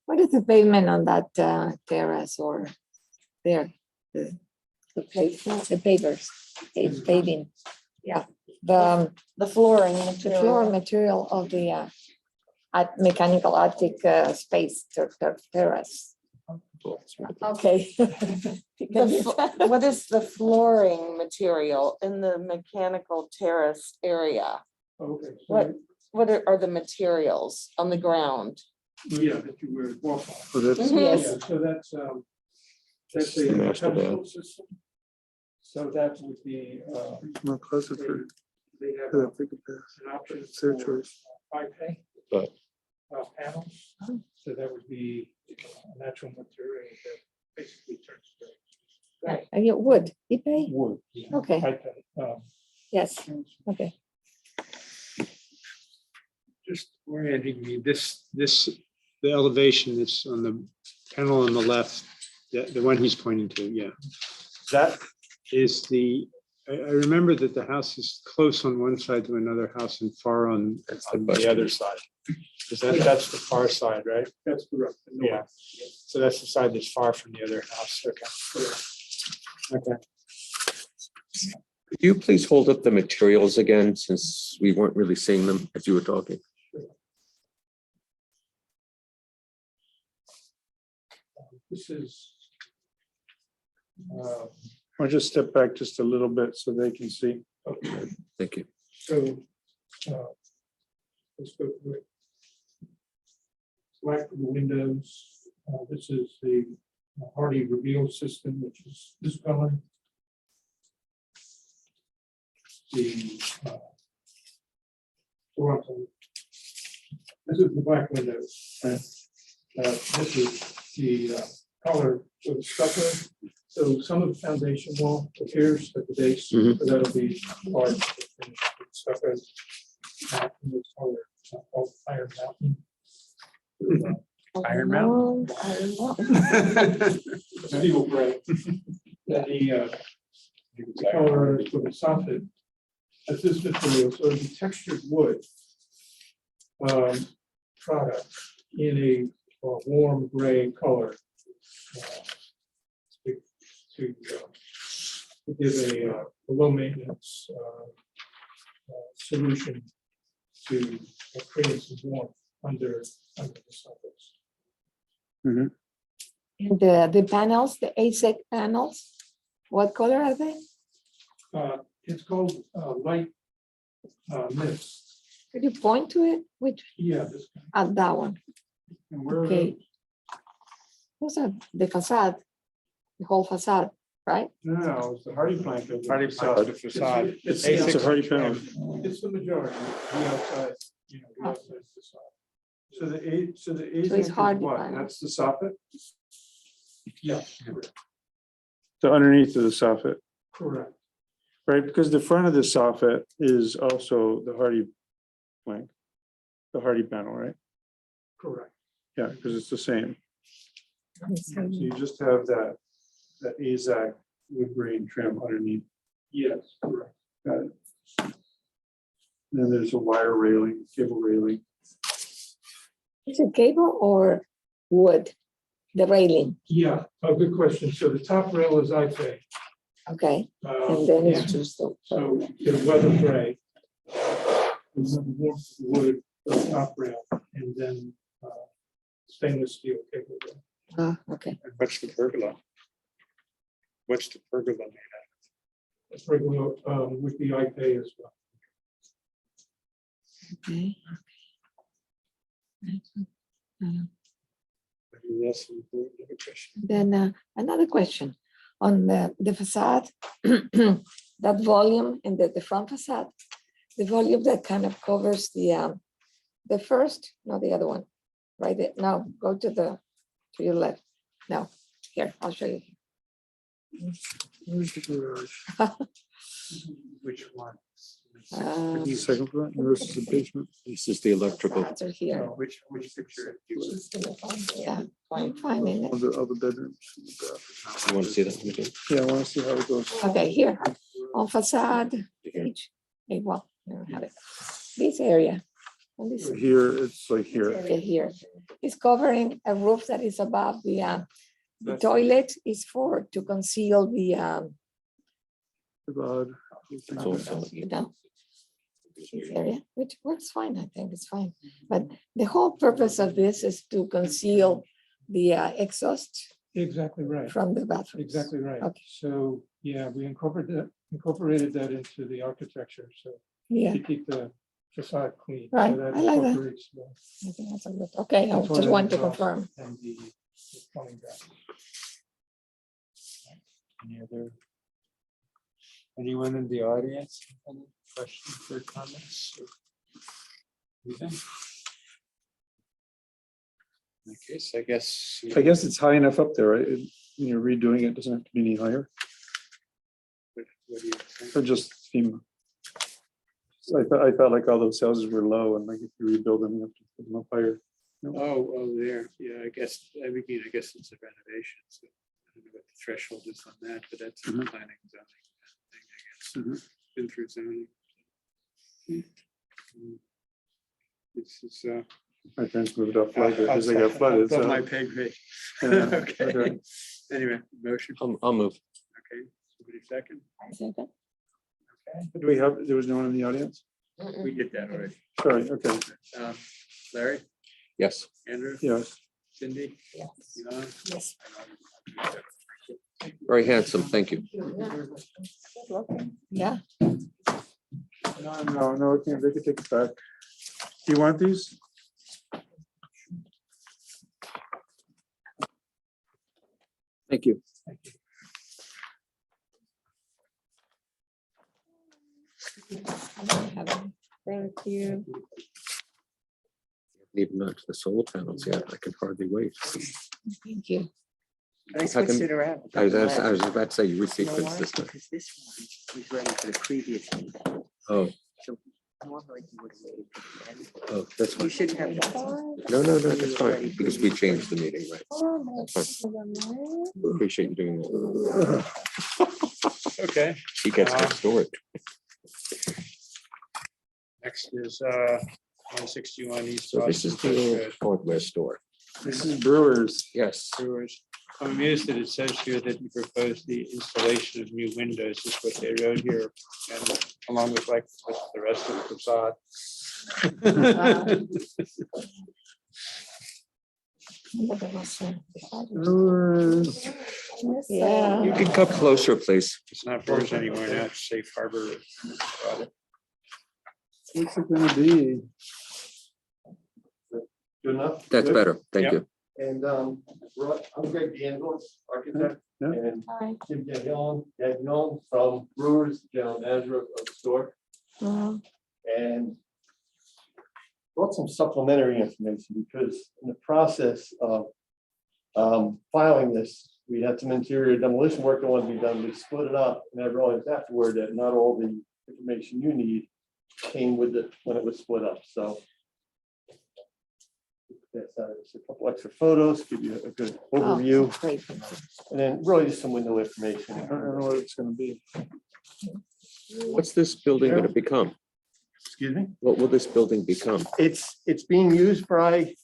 G: What is the pavement on that terrace or there? The pavers, paving, yeah.
C: The flooring
G: The
C: material.
G: floor material of the mechanical attic space terrace. Okay.
C: What is the flooring material in the mechanical terrace area?
J: Okay. so-
C: What are the materials on the ground?
J: Yeah, that you were walking.
B: So that's,
G: Yes.
J: Yeah, so that's
E: This is the
J: a
E: master
J: pedestal
E: bath.
J: system. So that would be,
B: more closer for
J: they have
B: the
J: an
B: bigger path.
J: option
B: It's their
J: for
B: choice.
J: 5K
E: But-
J: panels. So that would be a natural material that basically turns to
G: Are you wood, Ipe?
J: wood.
G: Okay.
J: 5K,
G: Yes, okay.
A: Just orienting me, the elevation that's on the panel on the left, the one he's pointing to, yeah. That is I remember that the house is close on one side to another house and far on the
E: question.
A: other side. That's the far side, right?
J: That's correct. the north.
A: Yeah. So that's the side that's far from the other house, okay. Okay.
E: Could you please hold up the materials again, since we weren't really seeing them as you were talking?
J: This is.
B: Or just step back just a little bit so they can see.
J: Okay,
E: Thank you.
J: so, let's go through it. Black for the windows, this is the Hardy reveal system, which is this color. The, this is the black windows. This is the color for the stucco. So some of the foundation wall appears at the base, so
A: Mhm.
J: that'll be part of the finished stucco. And this color called Iron Mountain.
A: Iron Mountain.
G: Iron Mountain.
J: Steel gray. Then the color for the soffit, that's this material, so the textured wood product in a warm gray color. To give a low maintenance solution to create some warmth under the surface.
G: And the panels, the ASIC panels, what color are they?
J: It's called light mist.
G: Could you point to it? Which,
J: Yeah, this.
G: that one?
J: And where are
G: Okay. Those are the facade, the whole facade, right?
J: No, it's the hardy plank.
A: Hardy plank, the facade.
J: It's
B: It's a
J: the
B: hardy panel.
J: It's the majority, the outside, the outside facade. So the
G: So it's
J: ASIC is
G: hardy
J: what?
G: panel.
J: That's the soffit? Yeah,
B: So underneath of the soffit,
J: correct.
B: right? Because the front of the soffit is also the hardy plank, the hardy panel, right?
J: Correct.
B: Yeah, because it's the same. So
G: Mm.
B: you just have that AZAC wood grain trim underneath.
J: Yes, correct.
B: Got it. Then there's a wire railing, cable railing.
G: Is it cable or wood? The railing,
J: Yeah, good question. So the top rail is IFA.
G: okay, and then it's just the.
J: So the weather gray. And then the warmth of the wood, the top rail, and then stainless steel cable rail.
G: Okay,
A: And what's the pergola? What's the pergola made out
J: It's regular, with the IFA as well.
G: okay.
A: of? Yes, another question.
G: Then another question on the facade, that volume in the front facade, the volume that kind of covers the first, no, the other one, right there. No, go to your left. No, here, I'll show you.
B: Where's the garage?
A: Which one?
G: Uh,
B: The second floor, and this is the basement.
E: This is the electrical.
G: It's right here.
A: Which picture?
G: Yeah, finding it.
B: Of the bedrooms.
E: You want to see that one again?
B: Yeah, I want to see how it goes.
G: Okay, here, on facade, page, well, I don't have it. This area, on this
B: Here, it's like here.
G: area here, is covering a roof that is above the toilet is to conceal the,
B: God.
E: It's also-
G: this area, which works fine, I think it's fine. But the whole purpose of this is to conceal the exhaust
J: Exactly right.
G: from the bathroom.
J: Exactly right.
G: Okay.
J: So, yeah, we incorporated that into the architecture, so
G: Yeah,
J: to keep the facade clean. So
G: Right,
J: that
G: I like that.
J: incorporates
G: I think that's a good, okay, I
J: That's why
G: just
J: that
G: want to
J: exhaust
G: confirm.
J: And the plumbing back.
A: Any other? Anyone in the audience? Any questions or comments? Anything? In that case, I guess.
B: I guess it's high enough up there, right? When you're redoing it, doesn't have to be any higher,
A: What do you think?
B: or just FEMA. So I felt like all those houses were low, and like if you rebuild them, you have to put them up higher.
A: Oh, there, yeah, I guess it's a renovation, so I don't know what the threshold is on that, but that's a
B: Mhm.
A: planning zoning thing, I guess. Been through zoning. This is,
B: My parents moved off flood because they got flooded.
A: above
B: So
A: my pay grade.
B: Yeah,
A: Okay,
B: okay.
A: anyway, motion,
E: I'll move.
A: okay, somebody second,
G: Second.
A: okay,
B: Do we have, there was no one in the audience?
A: we did that already.
B: Sorry, okay,
A: Larry,
E: Yes.
A: Andrew,
B: yes.
A: Cindy?
G: Yes.
A: Jan?
G: Yes.
E: Very handsome. Thank you.
G: Yeah.
B: No, they can take it back. Do you want these?
E: Thank you.
C: Thank you.
E: Even not to the solar panels yet. I can hardly wait.
G: Thank you.
I: I switched it around.
E: I was about to say you received
I: You know
E: this
I: why?
E: this time.
I: Because this one was ready for the previous meeting.
E: Oh,
I: So normally you would have waited for the end.
E: oh, that's
I: You
E: fine.
I: shouldn't have. done
E: No, that's fine, because we changed the meeting, right? Appreciate you doing that.
A: Okay,
E: He gets next door.
A: next is 161 East.
E: So this is
A: Boston
E: the
A: Post
E: old hardware store.
B: This is Brewers.
E: Yes.
A: Brewers. I'm amused that it says here that you propose the installation of new windows, is what they wrote here, and along with like with the rest of the facade.
B: Brewers.
G: Yeah.
E: You can come closer, please.
A: It's not Brewers anymore now, it's Safe Harbor.
B: What's it gonna be?
H: Good enough?
E: That's
H: Good?
E: better. Thank
A: Yep.
E: you.
H: And I'm Greg D'Angelo, architect,
B: Yeah.
H: and
G: Hi.
H: Jim Gagnon from Brewers, general manager of the store. And brought some supplementary information because in the process of filing this, we had some interior demolition work that wanted to be done. We split it up and I realized afterward that not all the information you need came with it when it was split up. So that's a couple extra photos, give you a good overview,
G: Great.
H: and then really just some window information.
B: I don't know what it's gonna be.
E: What's this building going to become?
H: Excuse me?
E: What will this building become?
H: It's being used by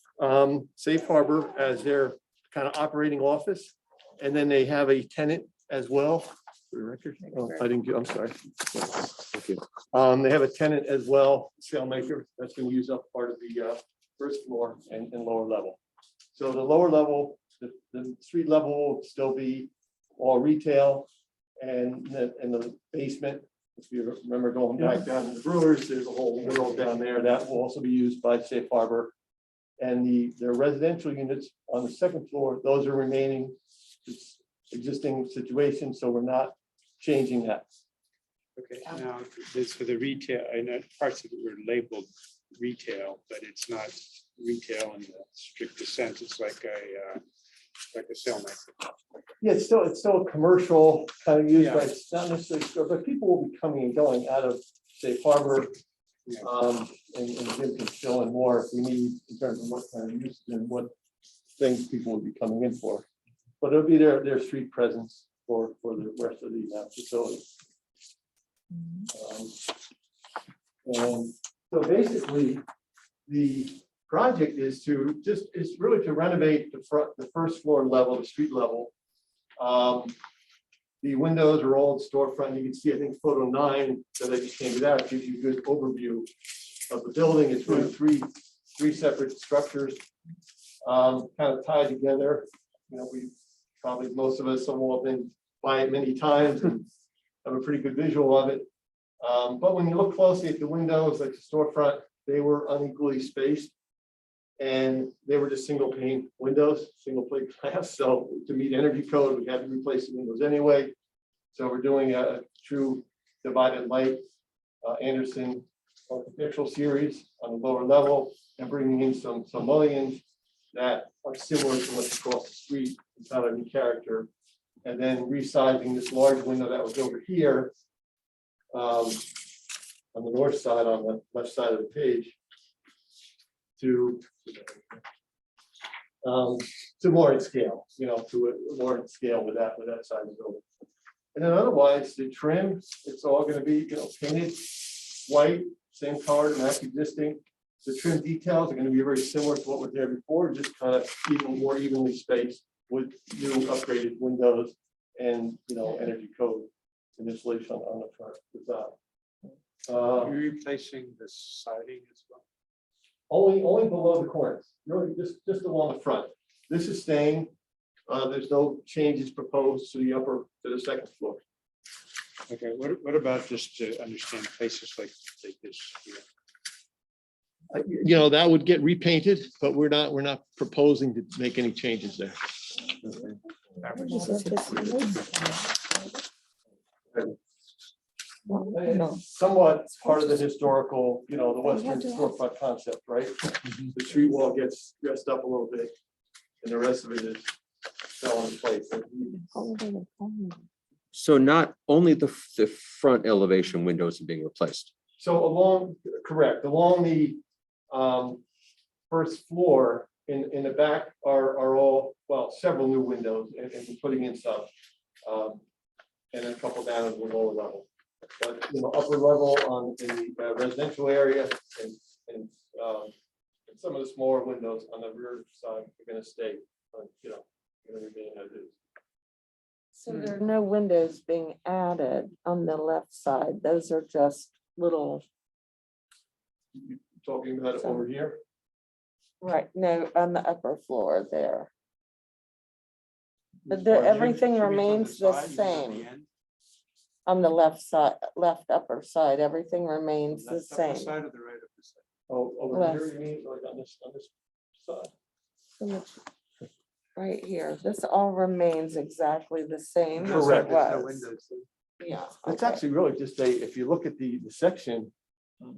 H: Safe Harbor as their kind of operating office. And then they have a tenant as well. For the record. Oh, I didn't, I'm sorry.
E: Thank you.
H: They have a tenant as well, Sailmaker, that's gonna use up part of the first floor and lower level. So the lower level, the street level will still be all retail. And the basement, if you remember going back down to the Brewers, there's a whole world down there that will also be used by Safe Harbor. And the residential units on the second floor, those are remaining existing situation, so we're not changing that.
A: Okay, now, this for the retail, I know parts of it were labeled retail, but it's not retail in the strictest sense. It's like a Sailmaker.
H: Yeah, it's still a commercial kind of use,
A: Yeah.
H: but it's not necessarily store, but people will be coming and going out of Safe Harbor.
A: Yeah.
H: And Jim can fill in more if we need in terms of what kind of use and what things people will be coming in for. But it'll be their street presence for the rest of the facility. And so basically, the project is really to renovate the first floor level, the street level. The windows are all storefront. You can see, I think, photo 9 that I just handed out gives you a good overview of the building. It's really three separate structures, kind of tied together. You know, most of us, some have been by it many times and have a pretty good visual of it. But when you look closely at the windows, like the storefront, they were unequally spaced. And they were just single pane windows, single plate glass. So to meet energy code, we had to replace the windows anyway. So we're doing a true divided light Anderson architectural series on the lower level and bringing in some mullions that are similar to what's across the street, without any character. And then resizing this large window that was over here on the north side, on the left side of the page, to more in scale, to a more in scale with that side of the building. And then otherwise, the trim, it's all going to be, painted white, same color to match existing. The trim details are going to be very similar to what was there before, just kind of even more evenly spaced with new upgraded windows and, energy code insulation on the front facade.
A: Are you replacing the siding as well?
H: Only below the corners, really just along the front. This is staying. There's no changes proposed to the second floor.
A: Okay, what about just to understand places like like this.
K: You know, that would get repainted, but we're not proposing to make any changes there.
G: No.
K: Somewhat part of the historical, the
G: Western
K: storefront concept, right? The street wall gets dressed up a little bit, and the rest of it is fell in place.
E: So not only the front elevation windows are being replaced.
K: So along the first floor, in the back are all, well, several new windows, and we're putting in some. And a couple down at the lower level. But, upper level in the residential area and some of the smaller windows on the rear side are gonna stay, gonna remain as is.
C: So there are no windows being added on the left side. Those are just little,
K: Talking about it over here.
C: right, no, on the upper floor there. But
A: Or
C: everything
A: should we be on
C: remains
A: the
C: the
A: side, or on the
C: same.
A: end?
C: On the left side, left upper side, everything remains the
A: Left upper
C: same.
A: Side or the right upper side?
K: Oh, over
C: Left.
K: here, you mean, like on this side?
C: So much- Right here, this all remains exactly the same as it
K: Correct.
A: There's no
C: was.
A: windows.
C: Yeah.
K: It's
C: okay.
K: actually really just if you look at the section,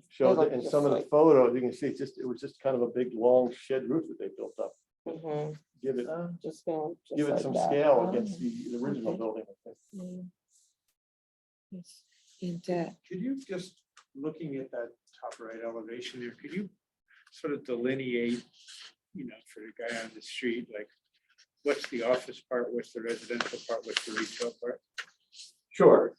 K: shows
C: look
K: it in
C: just
K: some of the
C: like-
K: photos, you can see it was just kind of a big, long shed roof that they built up.
C: Mhm.
K: Give it,
C: Just going. just
K: give it
C: like
K: some
C: that.
K: scale
C: Oh,
K: against the original
C: okay.
K: building. I think.
G: Yes. And
A: Could you just, looking at that top right elevation there, could you sort of delineate, for the guy on the street, like, what's the office part, what's the residential part, what's the retail part?
K: Sure.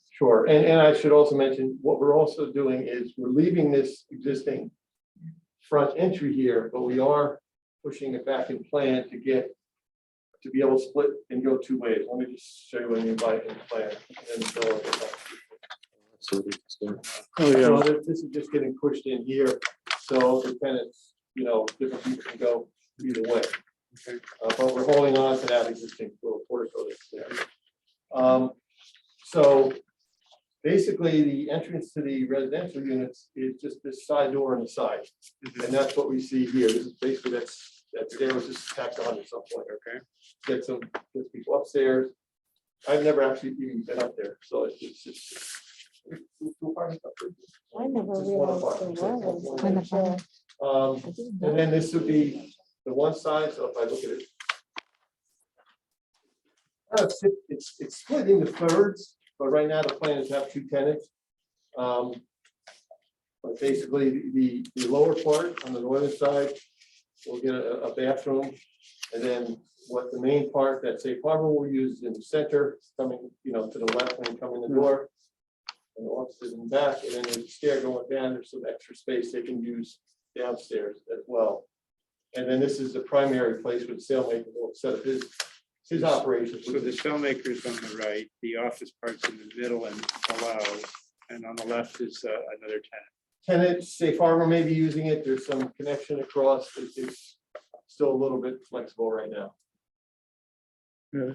K: And I should also mention, what we're also doing is we're leaving this existing front entry here, but we are pushing it back in plan to be able to split and go two ways. Let me just show you what I mean by in plan. And so,
B: Oh, yeah.
K: so this is just getting pushed in here, so the tenants, different people can go either way. But we're holding on to that existing little portico that's there. So basically, the entrance to the residential units is just this side door on the side. And that's what we see here. This is basically that stair was just tacked on at some point.
A: Okay.
K: Get people upstairs. I've never actually even been up there, so it's just.
C: I never
K: Just one
C: realized there
K: apartment.
C: was.
G: One apartment.
C: I didn't know.
K: And then this would be the one side, so if I look at it. It's split into thirds, but right now the plan is to have two tenants. But basically, the lower part on the northern side will get a bathroom. And then what the main part that Safe Harbor will use is in the center, coming, to the left when you come in the door. And the offices in the back, and then there's a stair going down, there's some extra space they can use downstairs as well. And then this is the primary place where the sailmaker will set up his operations.
A: So the shellmaker's on the right, the office part's in the middle and below, and on the left is another tenant.
K: Tenants, Safe Harbor may be using it, there's some connection across, it's still a little bit flexible right now.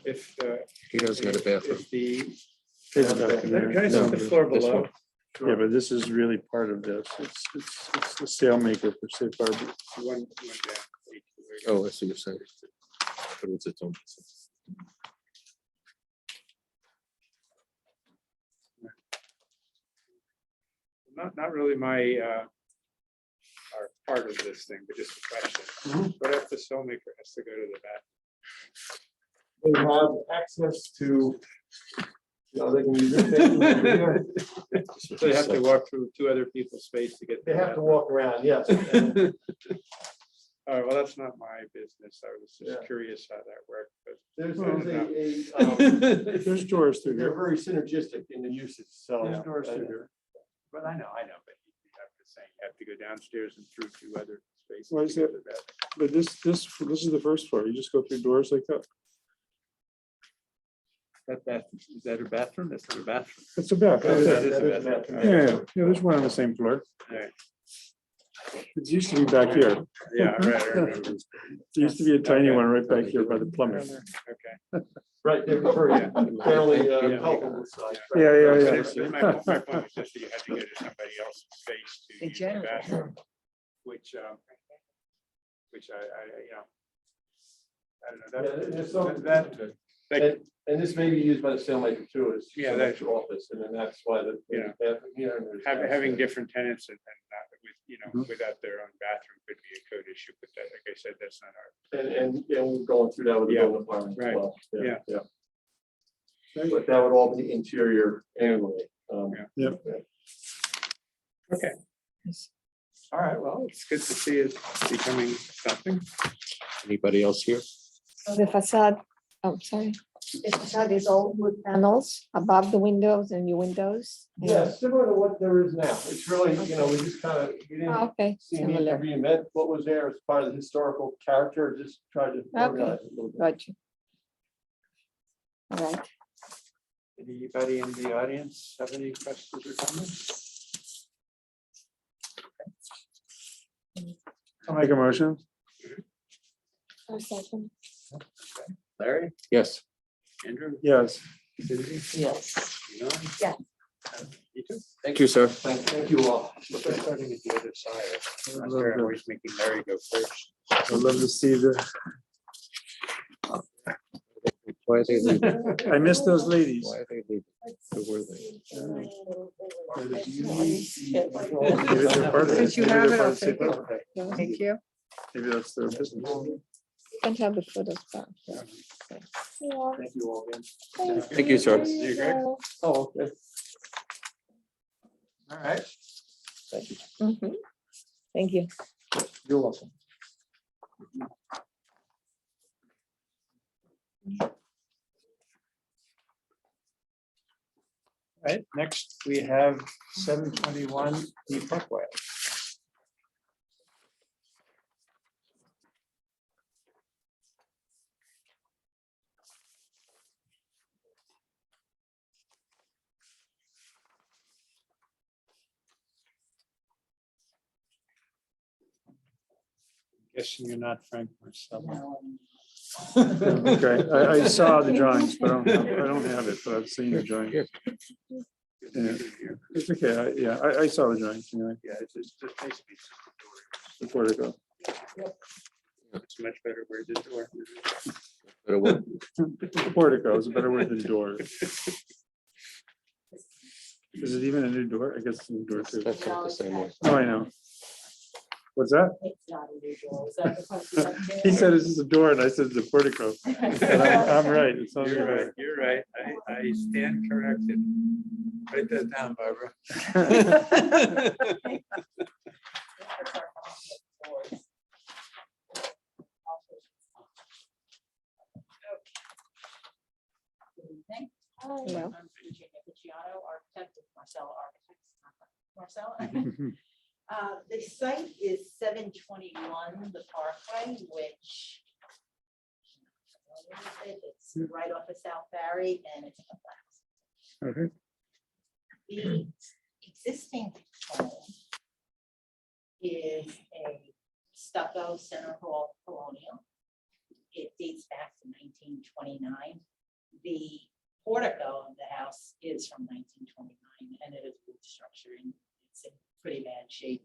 A: If,
E: He doesn't have a bathroom.
A: if the,
B: There's nothing there.
A: can I see the floor
E: this
A: below?
E: one.
B: Yeah, but this is really part of this. It's the sailmaker for Safe Harbor.
A: One down.
E: Oh, I see what you're saying. But it's its own.
A: Not really my, or part of this thing, but just a question. What if the filmmaker has to go to the bathroom?
K: They have access to, they can use this bathroom over here.
A: So they have to walk through two other people's space to get.
K: They
A: the
K: have to
A: bathroom.
K: walk around, yes.
A: All right, well, that's not my business. I was
K: Yeah.
A: just curious how that worked, but.
B: There's doors through
K: They're
B: here.
K: very synergistic in the uses, so.
B: There's doors through here.
A: But I know, but you have to say, you have to go downstairs and through two other spaces.
B: Why is
A: to get
B: that?
A: to the bathroom.
B: But this is the first floor. You just go through doors like that.
A: Is that a bathroom? That's not a bathroom.
B: It's a bath.
A: Oh,
B: That's
A: that
B: it.
A: is a
K: That is a
A: bathroom.
K: bathroom.
B: Yeah, there's one on the same floor. It used to be back here.
A: Yeah, right. I remember.
B: There used to be a tiny one right back here by the plumber.
A: Okay.
K: Right, they're very fairly
A: Yeah.
K: comfortable size.
B: Yeah, yeah,
A: But
B: yeah.
A: it's- My point was just that you had to get to somebody else's space to
I: In
A: use the
I: general.
A: bathroom, which I, you know. I don't
K: Yeah,
A: know,
K: there's some-
A: that,
K: And this may be used by the sailmaker too, as
A: Yeah,
K: yeah, office, and then that's why the.
A: Yeah.
K: bathroom here and there's
A: having
K: downstairs.
A: different tenants and with, you know,
B: Mhm.
A: without their own bathroom could be a code issue, but that, like I said, that's not our.
K: And we're going through that with the
A: Yeah,
K: building department as
A: right,
K: well.
A: yeah.
K: Yeah. But that would all be interior anyway.
A: Yeah. Okay. All right, well, it's good to see it becoming something.
E: Anybody else here?
G: The facade, oh, sorry. The facade is all wood panels above the windows and new windows. and-
K: Yeah, similar to what there is now. It's really, we just kind of, we
G: Oh,
K: didn't
G: okay,
K: see a need to
G: similar,
K: reinvent what was there as part of the historical character, just try to organize it a little bit.
G: got you. All right,
A: Anybody in the audience have any questions or comments?
B: I'll make a motion.
G: a second.
A: Larry,
E: Yes.
A: Andrew,
B: Yes.
A: Susie?
C: Yes.
A: Yvonne?
G: Yeah.
A: You too?
E: Thank you, sir.
K: Thank you all.
A: We're starting at the other side. I'm sure I'm always making Larry go first.
B: I'd love to see
E: Why are they leaving?
B: I miss those ladies.
E: Why are they leaving? Who were they?
B: Maybe they're part of it.
I: Since you
B: Maybe
I: have
B: they're
I: it,
B: part
I: I'll
B: of the
I: take it.
B: same-
I: Thank you.
B: Maybe that's their business.
G: You can have the photos back.
A: Thank you all again.
E: Thank you, sir.
A: You agree?
K: Oh, okay.
A: All right.
G: Mhm. Thank you.
K: You're welcome.
A: Right, next we have 721 the Parkway. Guessing you're not Frank Marcello.
B: Okay, I saw the drawings, but I don't have it, but I've seen the drawings. Yeah. It's okay, I saw the drawings, anyway,
A: Yeah, it's just basically
B: the portico.
A: it's much better word than door.
E: But it won't-
B: The portico is a better word than door. Is it even a new door? I guess it's a new door too.
E: That's not the same way.
B: Oh, I know. What's that?
C: It's not unusual. Is that the question?
B: He said it's just a door and I said it's a portico. And I'm right, it's on
A: You're
B: the
A: right, you're right. I stand corrected. Write that down, Barbara.
G: Hello.
L: I'm Virginia Picciotto, architect with Marcella Architects, Marcella. The site is 721 The Parkway, which it's right off of South Barry and it's a flat.
B: Okay.
L: The existing home is a stucco center hall colonial. It dates back to 1929. The portico of the house is from 1929 and it is a wood structure and it's in pretty bad shape.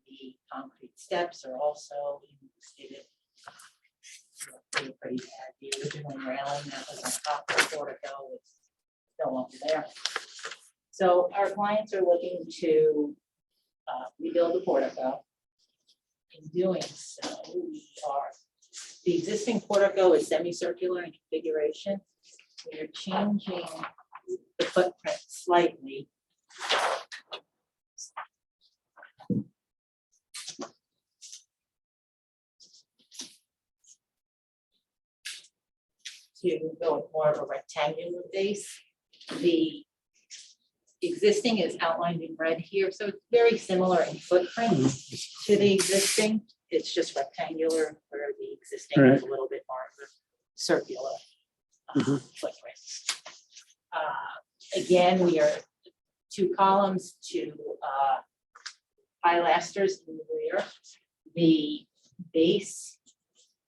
L: The concrete steps are also included. Pretty bad. The original railing that was on top of the portico is no longer there. So our clients are looking to rebuild the portico. In doing so, the existing portico is semicircular in configuration. We are changing the footprint slightly. To go with more of a rectangular base. The existing is outlined in red here, so it's very similar in footprint to the existing. It's just rectangular where the existing is a little bit more of a circular footprint. Again, we are 2 columns, 2 pilasters in the rear. here. The base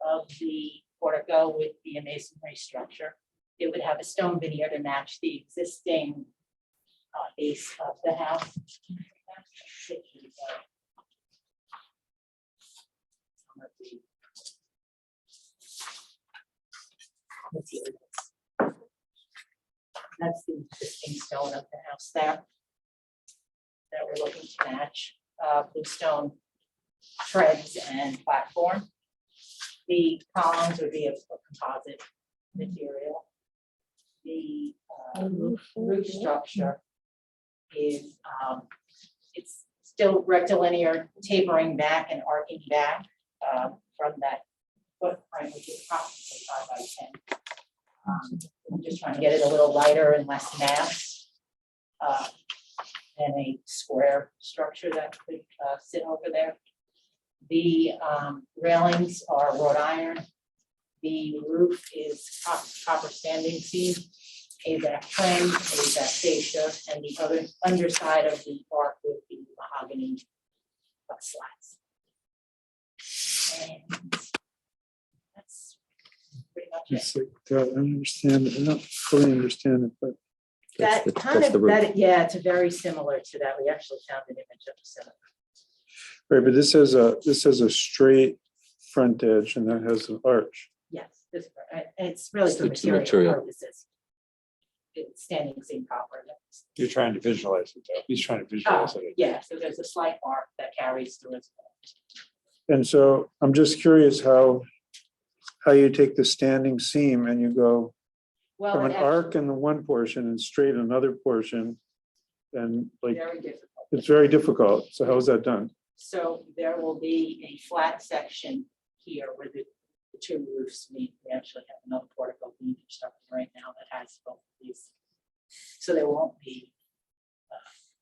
L: of the portico would be a masonry structure. It would have a stone veneer to match the existing base of the house. That's the existing stone of the house there that we're looking to match, bluestone treads and platform. The columns would be a composite material. The roof structure is, it's still rectilinear, tapering back and arcing back from that footprint, which is approximately 5 by 10. I'm just trying to get it a little lighter and less mass than a square structure that could sit over there. The railings are wrought iron. The roof is copper standing seam, AZAC frame, AZAC fascia, and the other underside of the arc would be mahogany slats. And that's pretty much it.
B: It's like, I don't understand it. I don't fully understand it, but
L: That
E: That's
L: kind
E: the
L: of,
E: roof.
L: that, yeah, it's very similar to that. We actually found an image of the similar.
B: right, but this has a straight front edge and that has an arch.
L: Yes, it's really for
E: It's the
L: material
E: material.
L: purposes. It's standing seam copper.
A: You're trying to visualize it though. He's trying to
L: Oh,
A: visualize it.
L: yeah, so there's a slight mark that carries through as well.
B: And so I'm just curious how you take the standing seam and you go
L: Well,
B: from
L: it
B: an
L: actually-
B: arc in the one portion and straight in another portion. And like,
L: very difficult.
B: it's very difficult. So how is that done?
L: So there will be a flat section here where the two roofs meet. We actually have another portico being constructed right now that has both of these. So there won't be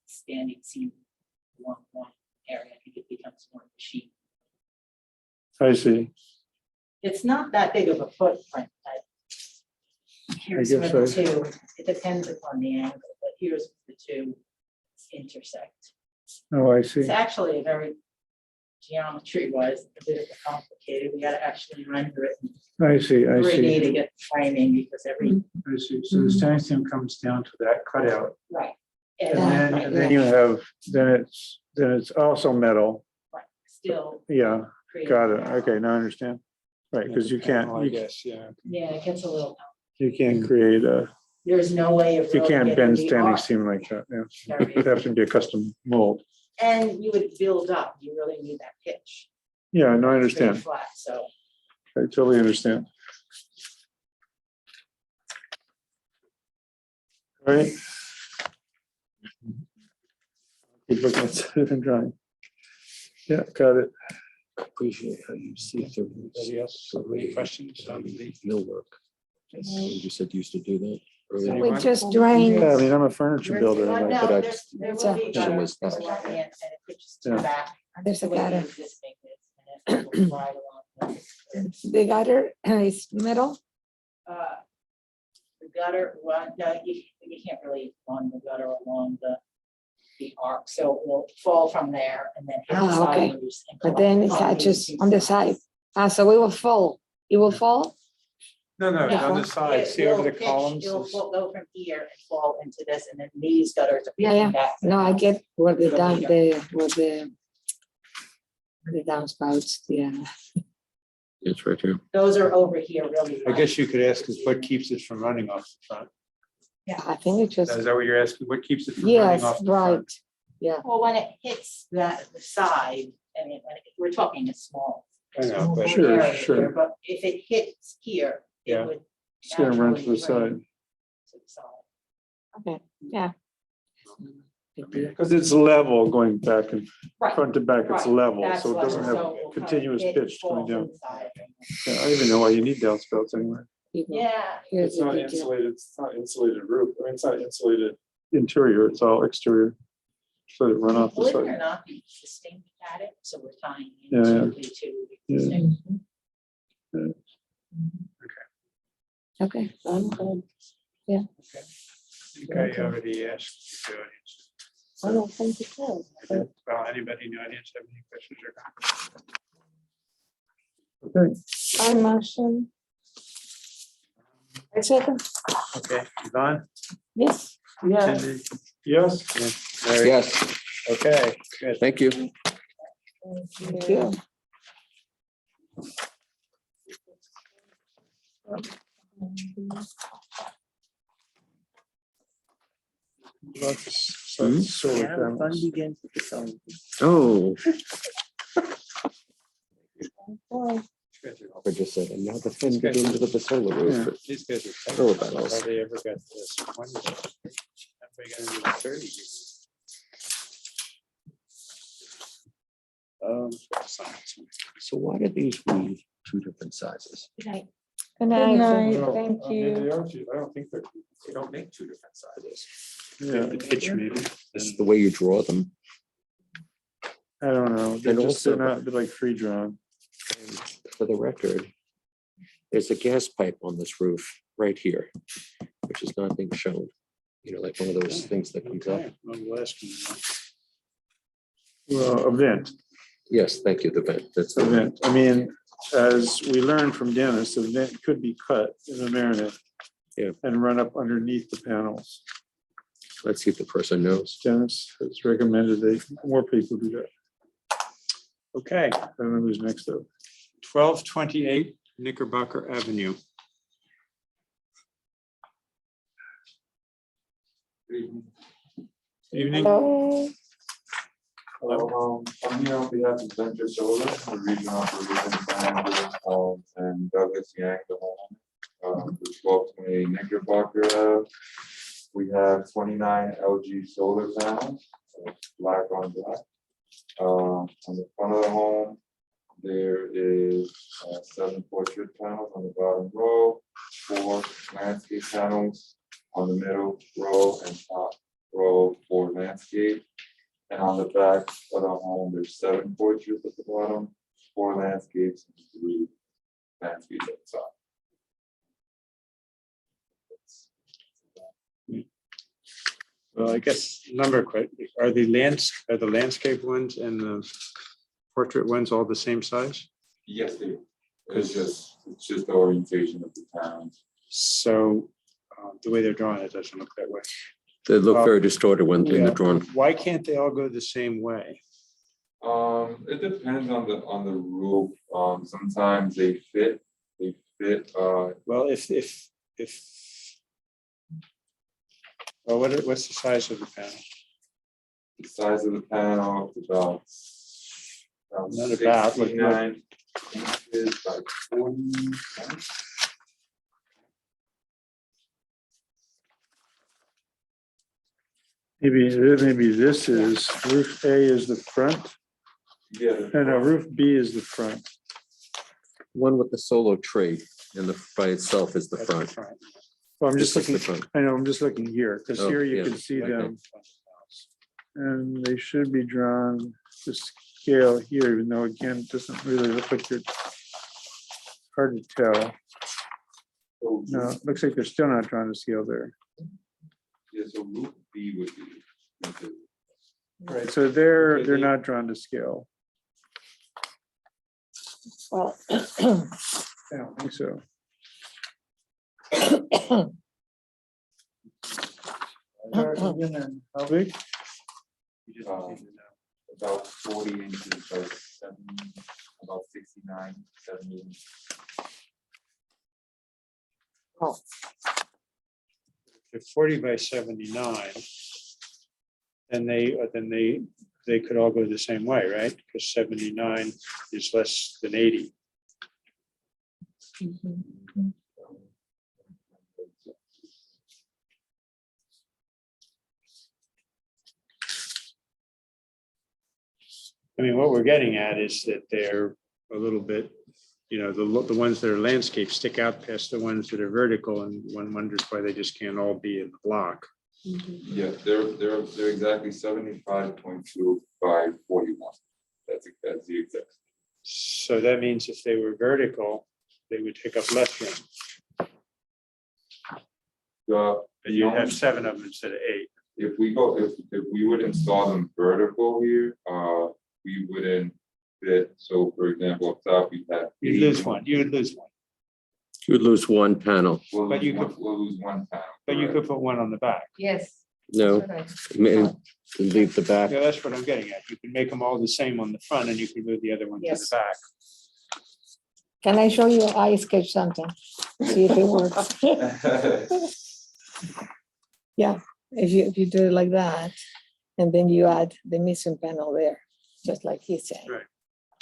L: standing seam along one area. I think it becomes more of a sheet.
B: I see.
L: It's not that big of a footprint, but here's where
B: guess
L: the
B: so.
L: two, it depends upon the angle, but here's where the two intersect.
B: Oh, I see.
L: It's actually a very geometry wise, a bit of a complicated. We gotta actually render it in
B: I see, I
L: 3D
B: see.
L: to get the framing because every,
B: I see. So the standing seam comes down to that cutout.
L: right.
B: And
L: And
B: then you have, then it's also metal.
L: right, still.
B: Yeah,
L: create-
B: got it. Okay, now I understand. Right, because you can't,
A: I guess, yeah.
L: Yeah, it gets a little,
B: you can't create a,
L: there's no way of.
B: you
L: really
B: can't
L: getting
B: bend
L: the
B: standing
L: arc
B: seam like that. Yeah.
L: very-
B: It'd have to be a custom mold.
L: And you would build up, you really need that pitch.
B: Yeah, no, I
L: Straight
B: understand.
L: Flat, so.
B: I totally understand. All right. Keep looking at the drawing. Yeah, got it.
E: Appreciate how you see through.
A: Anybody else? Any questions on the?
E: Millwork. You said you used to do that earlier.
G: We just drained.
B: Yeah, I mean, I'm a furniture builder.
L: Well,
B: and
L: no,
B: I-
E: but I-
L: there's- there
G: So-
L: will be
E: So
L: gutter,
E: was
L: there's
E: that-
L: one in, and it pitches to
B: Yeah.
L: the back.
G: There's a
L: the way the
G: gutter.
L: existing is, and it will ride along the-
G: The gutter is metal.
L: The gutter, well, no, you can't really run the gutter along the arc, so it will fall from there and then hit the
G: Ah, okay.
L: side roofs and
G: But then it
L: collect on the
G: catches
L: two
G: on the
L: sides.
G: side. So it will fall. It will fall.
A: No, no,
L: Yeah.
A: on the side,
L: It
A: see over
L: will
A: the
L: pitch,
A: columns.
L: It'll
A: is-
L: go from here and fall into this, and then these gutters are.
G: Yeah, yeah.
L: pitching back to the
G: No, I
L: house.
G: get where the
L: It'll
G: down,
L: be
G: the downspouts, yeah.
E: It's right here.
L: Those are over here, really.
A: I guess you could ask us what keeps it from running off the front.
G: I think it just,
A: Is that what you're asking? What keeps it from running
G: yes,
A: off the
G: right.
A: front?
G: Yeah,
L: Well, when it hits the side, I mean, we're talking a small.
A: I know, but-
B: Sure,
L: area
B: sure.
L: here, But if it hits here,
A: Yeah.
L: it would.
B: It's gonna run to
L: naturally
B: the
L: drain
B: side.
L: to the side.
G: okay, yeah. Big deal.
B: Because it's level going back and
L: Right.
B: front to back, it's
L: Right,
B: level,
L: that's
B: so it
L: what-
B: doesn't have
L: so it will kind of
B: continuous
L: hit,
B: pitch
L: fall
B: going
L: to
B: down.
L: the side.
B: Yeah, I don't even know why you need downspouts anyway.
G: People-
L: Yeah,
G: Here's
K: It's
G: the
K: not
G: detail.
K: insulated, it's not insulated roof, I mean, it's not insulated.
B: Interior, it's all exterior. So it run off the
L: believe it or
B: side.
L: not, the existing attic, so we're tying
B: Yeah,
L: into the two
B: Yeah.
L: existing.
G: Okay. I'm good.
A: I think I already asked the audience.
G: I don't think it was.
A: Well, anybody in the audience have any questions or comments?
B: Okay,
G: I motion. I second,
A: Okay, Yvonne?
G: yes.
C: Yeah.
A: Cindy?
B: yes,
A: Larry?
E: Yes,
A: Okay, good.
E: thank you.
G: Thank you.
B: about the solar
I: Yeah, the fun
B: panels.
I: begins with the song.
E: Oh.
G: Boy,
E: I just said, and now the fin begins with the solar roof.
A: These guys are.
E: Solar panels.
A: How they ever got this? When is it? How they got into the 30s?
E: So why do these read two different sizes?
G: good night.
C: Good night.
B: Well,
C: Thank
B: I mean,
C: you.
B: they are two- I don't think they're.
E: They don't make two different sizes.
B: Yeah,
A: The pitch maybe.
E: This is the way you draw them.
B: I don't know. They're
E: And
B: just, they're
E: also-
B: not, they're like free drawn.
E: And for the record, there's a gas pipe on this roof right here, which is not being shown. You know, like one of those things that comes up.
A: Okay, well, we'll ask him.
B: Well, a vent,
E: Yes, thank you, the vent. That's
B: a
E: the
B: vent. I mean, as we learned from Dennis, the vent could be cut in the marinade.
E: Yeah.
B: And run up underneath the panels.
E: Let's see if the person knows.
B: Dennis has recommended that more people do that.
A: Okay,
B: I don't know who's next though.
A: 1228 Knickerbocker Avenue. Evening.
G: Hello.
M: I'm here on behalf of Venture Solar, the regional operations manager, and Douglas Yang, the homeowner. For 1228 Knickerbocker Ave. We have 29 LG solar panels, black on black. On the front of the home, there is 7 portrait panels on the bottom row, 4 landscape panels on the middle row and top row for landscape. And on the back of the home, there's 7 portraits at the bottom, 4 landscapes, and 3 landscapes at the top.
A: Well, I guess number quick, are the landscape ones and the portrait ones all the same size?
M: Yes, they, it's just the orientation of the panels.
A: So the way they're drawn, it doesn't look that way.
E: They look very distorted when in
A: Yeah.
E: the drawing.
A: Why can't they all go the same way?
M: It depends on the roof. Sometimes they fit.
A: Well, well, what's the size of the panel?
M: The size of the panel is about.
A: Not about, like,
M: 69 inches by 40.
B: Maybe this is roof A is the front
M: Yeah.
B: and roof B is the front.
E: One with the solo tree and the by itself is the
A: That's the
E: front.
A: front.
B: Well, I'm just
E: This is the
B: looking,
E: front.
B: I know, I'm just looking here, because
E: Oh,
B: here you
E: yeah.
B: can see
A: Okay.
B: them. And they should be drawn to scale here, even though again, it doesn't really look like they're hard to tell.
M: So
B: No, it looks like they're still not drawn to scale there.
M: Yeah, so roof B would be.
B: Right, so they're not drawn to scale.
G: Well,
B: I don't think so. How big?
M: About 40 inches by 7, about 69, 70.
A: If 40 by 79, then they could all go the same way, right? Because 79 is less than 80. I mean, what we're getting at is that they're a little bit, the ones that are landscape stick out past the ones that are vertical, and one wonders why they just can't all be in the block.
M: Yeah, they're exactly 75.2 by 41. That's the exact.
A: So that means if they were vertical, they would take up less room.
M: The
A: And you have 7 of them instead of 8.
M: if we would install them vertical here, we wouldn't fit, so for example, up top, we have.
A: You'd lose one, you would lose one,
E: You would lose one panel.
M: We'll
A: But you
M: lose one panel.
A: but you could put one on the back.
I: Yes.
E: No,
I: that's what I-
E: leave the back.
A: Yeah, that's what I'm getting at. You can make them all the same on the front and you can move the other one to the
I: Yes.
A: back.
G: Can I show you? I sketch something, see if it works. Yeah, if you do it like that, and then you add the missing panel there, just like he's saying.
A: Right.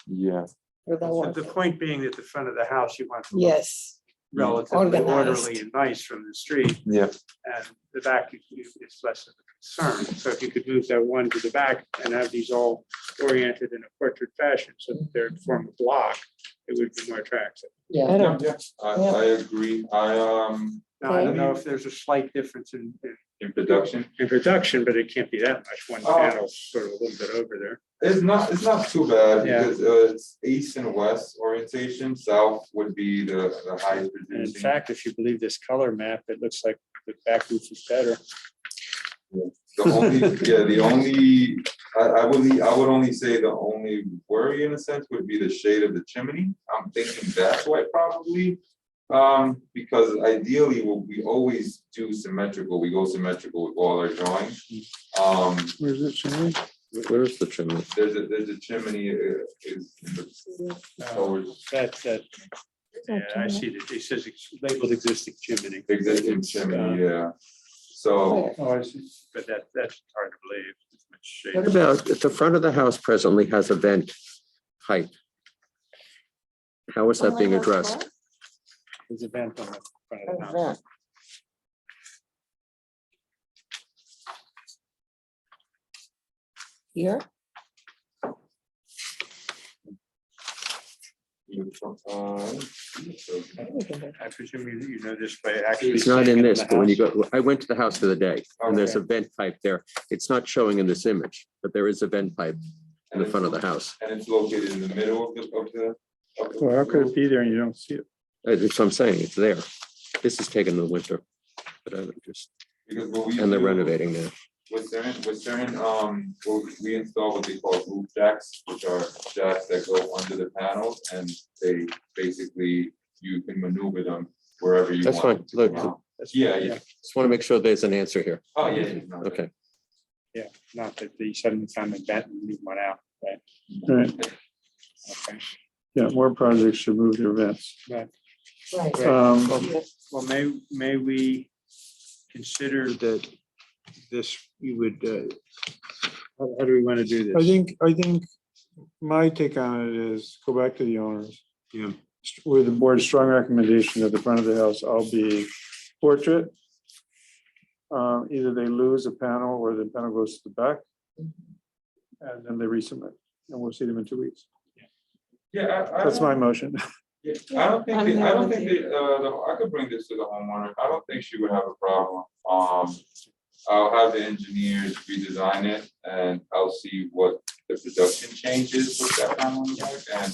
M: Yeah.
G: Will that
A: The
G: work?
A: the point being that the front of the house, you want to look
G: Yes,
A: relatively
G: Organized.
A: orderly and nice from the street.
M: Yeah.
A: And the back is less of a concern. So if you could move that one to the back and have these all oriented in a portrait fashion so that they're form a block, it would be more attractive.
G: I don't-
M: I agree.
A: Now, I don't know if there's a slight difference
M: In production,
A: in production, but it can't be that much. One panel's sort of a little bit over there.
M: it's not too bad
A: Yeah.
M: because it's east and west orientation. South would be the highest
A: And in
M: producing.
A: fact, if you believe this color map, it looks like the back roof is better.
M: The only, I would only say the only worry in a sense would be the shade of the chimney. I'm thinking that's why probably. Because ideally, we always do symmetrical, we go symmetrical with all our drawings.
B: Where's the chimney?
E: Where's the chimney?
M: There's a chimney is.
A: That, yeah, I see that. It says it's labeled existing chimney.
M: Existing chimney, yeah. So,
J: Oh, I see.
A: But that's hard to believe. Much shade.
E: What about, if the front of the house presently has a vent height? How is that being addressed?
A: There's a vent on the front of the house.
C: Event.
G: Here,
A: I presume you know this by actually.
E: It's not
A: seeing
E: in
A: it
E: this,
A: the
E: but when you
A: house.
E: go, I went to the house the other day and there's a vent pipe there. It's not showing in this image, but there is a vent pipe in the front of the house.
M: and it's located in the middle of the.
B: Well, how could it be there and you don't see it?
E: That's what I'm saying, it's there. This is taken in the winter. But I just,
M: Because what we.
E: and they're
M: do
E: renovating now.
M: With certain, well, we install what they call roof jacks, which are jacks that go under the panels and they basically, you can maneuver them wherever you want.
E: That's fine.
M: them to
E: Look,
M: come out.
A: That's-
M: Yeah, yeah.
E: Just want to make sure there's an answer here.
M: Oh, yeah. no.
E: Okay.
A: Yeah, not that the sudden time of vent and leave one out, right?
B: Right,
A: Okay.
B: yeah, more projects should move their vents.
G: right.
A: Well, may we consider that this, you would, how do we want to do this?
B: I think my take on it is go back to the owners.
A: Yeah.
B: With the board's strong recommendation that the front of the house all be portrait. Either they lose a panel or the panel goes to the back. And then they resubmit, and we'll see them in 2 weeks.
M: Yeah,
B: That's my motion.
M: Yeah, I don't think, I could bring this to the homeowner. I don't think she would have a problem. I'll have the engineers redesign it and I'll see what the production changes with that panel on the back and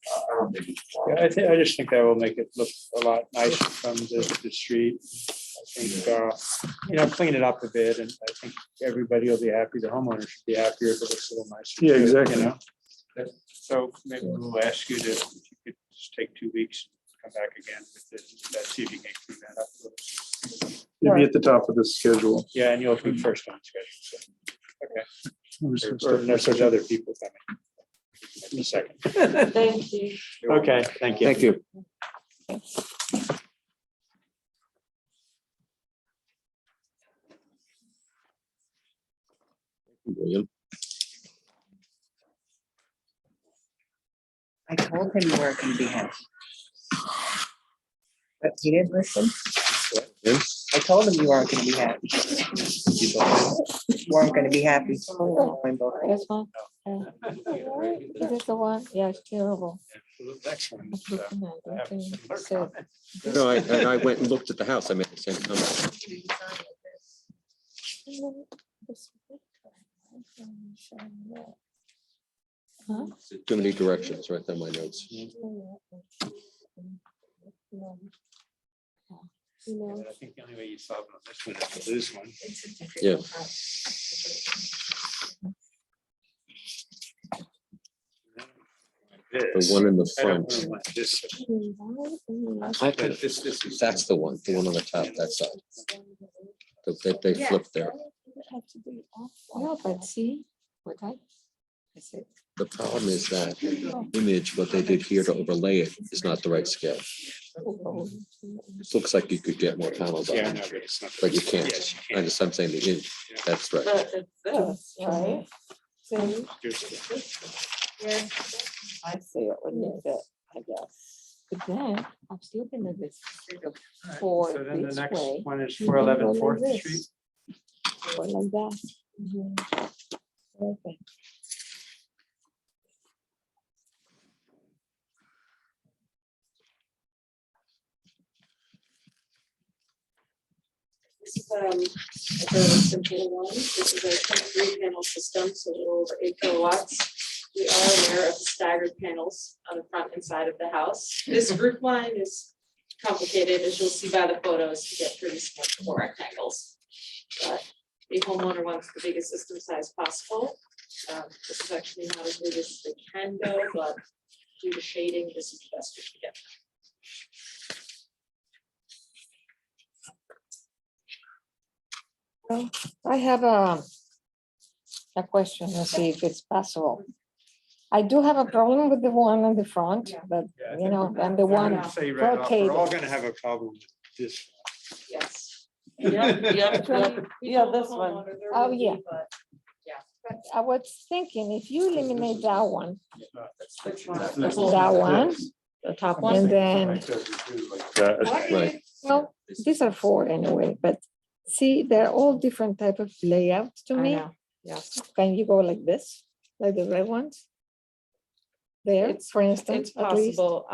M: I don't think it's. a
A: Yeah,
M: problem.
A: I just think that will make it look a lot nicer from the street. I think, clean it up a bit and I think everybody will be happy. The homeowner should be happier if it looks a little nicer.
B: Yeah,
A: too,
B: exactly.
A: you know? So maybe we'll ask you to, if you could just take 2 weeks, come back again with this, let's see if you can clean that up a little.
B: You'll be at the top of the schedule.
A: Yeah, and you'll be first on schedule, so, okay. Or unless there's other people coming. Maybe second.
G: Thank you.
A: Okay, thank you.
E: Thank you. William.
I: I told him you weren't gonna be happy. But he didn't listen. I told him you weren't gonna be happy. You weren't gonna be happy.
G: This one? Is this the one? Yeah, it's terrible.
A: Next one.
G: It's looking at
A: I have
G: everything
A: similar
G: you said.
A: comment.
E: No, and I went and looked at the house. I made the same comment.
G: Huh?
E: Too many directions, right there, my notes.
G: You know,
A: I think the only way you solve it on this one is to lose one.
G: it's a
E: Yeah.
G: difficult part.
E: The one in the
A: I don't
E: front.
A: really want this.
E: I could, that's the one on the top, that side. They flipped there.
G: No, but see, what I said.
E: The problem is that image, what they did here to overlay it is not the right scale. It looks like you could get more panels on
A: Yeah,
E: it,
A: no, but it's not.
E: but you can't.
A: Yes, you
E: I
A: can.
E: understand, I'm saying the inch, that's right.
C: But it's this, right?
G: See,
C: Yeah. I see it when you fit, I guess.
G: but then I'm still gonna this
A: All right,
G: for
A: So then the
G: this
A: next
G: way.
A: one is
G: you
A: 411
G: can go
A: Fourth
G: like
A: Street.
G: this, or like that. Okay.
N: This is a very simple one. This is a 23 panel system, so a little over 8 kilowatts. We are aware of the staggered panels on the front and side of the house. This roof line is complicated, as you'll see by the photos, to get through these multiple rectangles. But the homeowner wants the biggest system size possible. This is actually not as big as they can go, but due to shading, this is the best we can get.
G: I have a question, let's see if it's possible. I do have a problem with the one on the front, but
A: Yeah, I
G: you
A: think
G: know,
A: we're-
G: and the
A: I'm
G: one
A: gonna say right off, We're all
G: rotated.
A: gonna have a problem with this.
N: Yes.
C: Yeah, this one.
G: Oh, yeah.
N: But
G: But I was thinking, if you eliminate that one,
N: which one?
G: that one,
N: The top
G: and then,
E: Right.
G: well, these are four anyway, but see, they're all different type of layouts to me.
N: Yes.
G: Can you go like this, like the red ones? There,
N: It's-
G: for instance,
N: It's
G: at least.
N: possible.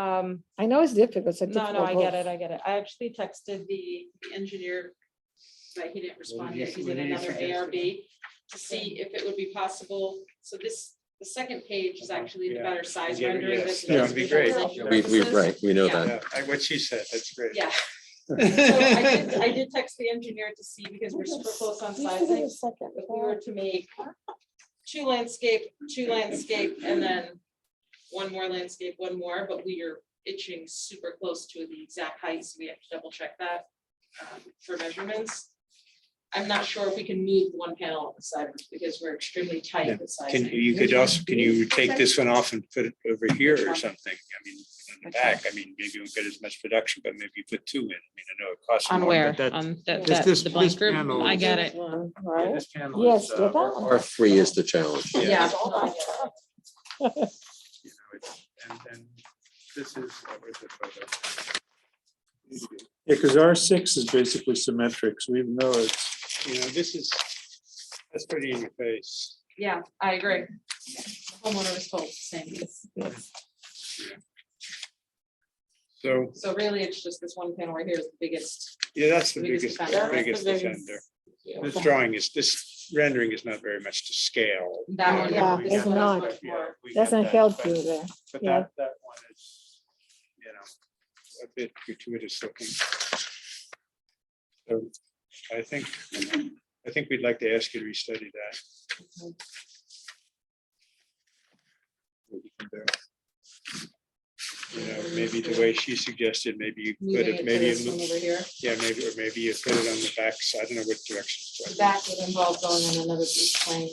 G: I know it's difficult. It's a
N: No,
G: difficult
N: I get
G: roof.
N: it, I get it. I actually texted the engineer, but he didn't respond
A: did
N: yet.
A: he-
N: He's
A: what
N: in
A: did he
N: another
A: suggest?
N: ARB to see if it would be possible. So the second page is actually the
A: Yeah.
N: better size
A: Yeah,
N: rendering.
A: yes,
N: This
A: that
N: is
A: would be
N: for
A: great.
N: visual
E: We,
N: purposes.
E: right, we know
N: Yeah.
E: that.
A: Yeah, what she said, that's great.
N: Yeah. So I did text the engineer to see, because we're super close on
G: You should give it a
N: sizing.
G: second.
N: If we were to make two landscape, and then one more landscape, one more, but we are itching super close to the exact height, so we have to double check that for measurements. I'm not sure if we can move one panel on the side because we're extremely tight with
A: Can,
N: sizing.
A: you could also, can you take this one off and put it over here or something? I mean, in the back, I mean, maybe you won't get as much production, but maybe you put two in. I mean, I know it costs more.
N: On where?
A: but that-
N: On
A: this-
N: the blank
A: this
N: group?
A: panel
N: I
A: is-
N: get it.
C: One,
A: Yeah,
C: right?
A: this panel
G: Yes,
A: is,
G: get that one.
E: R3 is the challenge.
A: Yeah.
N: Yeah.
A: you know, and then this is, where's the photo?
B: Yeah, because R6 is basically symmetric, so even though it's,
A: You know, this is, that's pretty in your face.
N: Yeah, I agree. The homeowner was told the same.
A: So,
N: So really, it's just this one panel right here is the biggest.
A: yeah, that's the
N: Biggest
A: biggest,
N: defender.
A: biggest
C: That's the biggest.
A: defender. This drawing is, this rendering is not very much to scale.
N: That one,
G: Yeah,
N: yeah.
G: it's
N: this one is
G: not.
N: much more-
A: We get
G: Doesn't
A: that,
G: help
A: but-
G: you there.
A: But
G: Yeah.
A: that one is, you know, a bit gratuitous looking. So I think we'd like to ask you to restudy that. What you can do. You know, maybe the way she suggested, maybe you could
N: Moving
A: have,
N: it to
A: maybe,
N: this one over here.
A: yeah, maybe, or maybe you put it on the back side. I don't know what direction.
N: The back would involve going on another beach plane.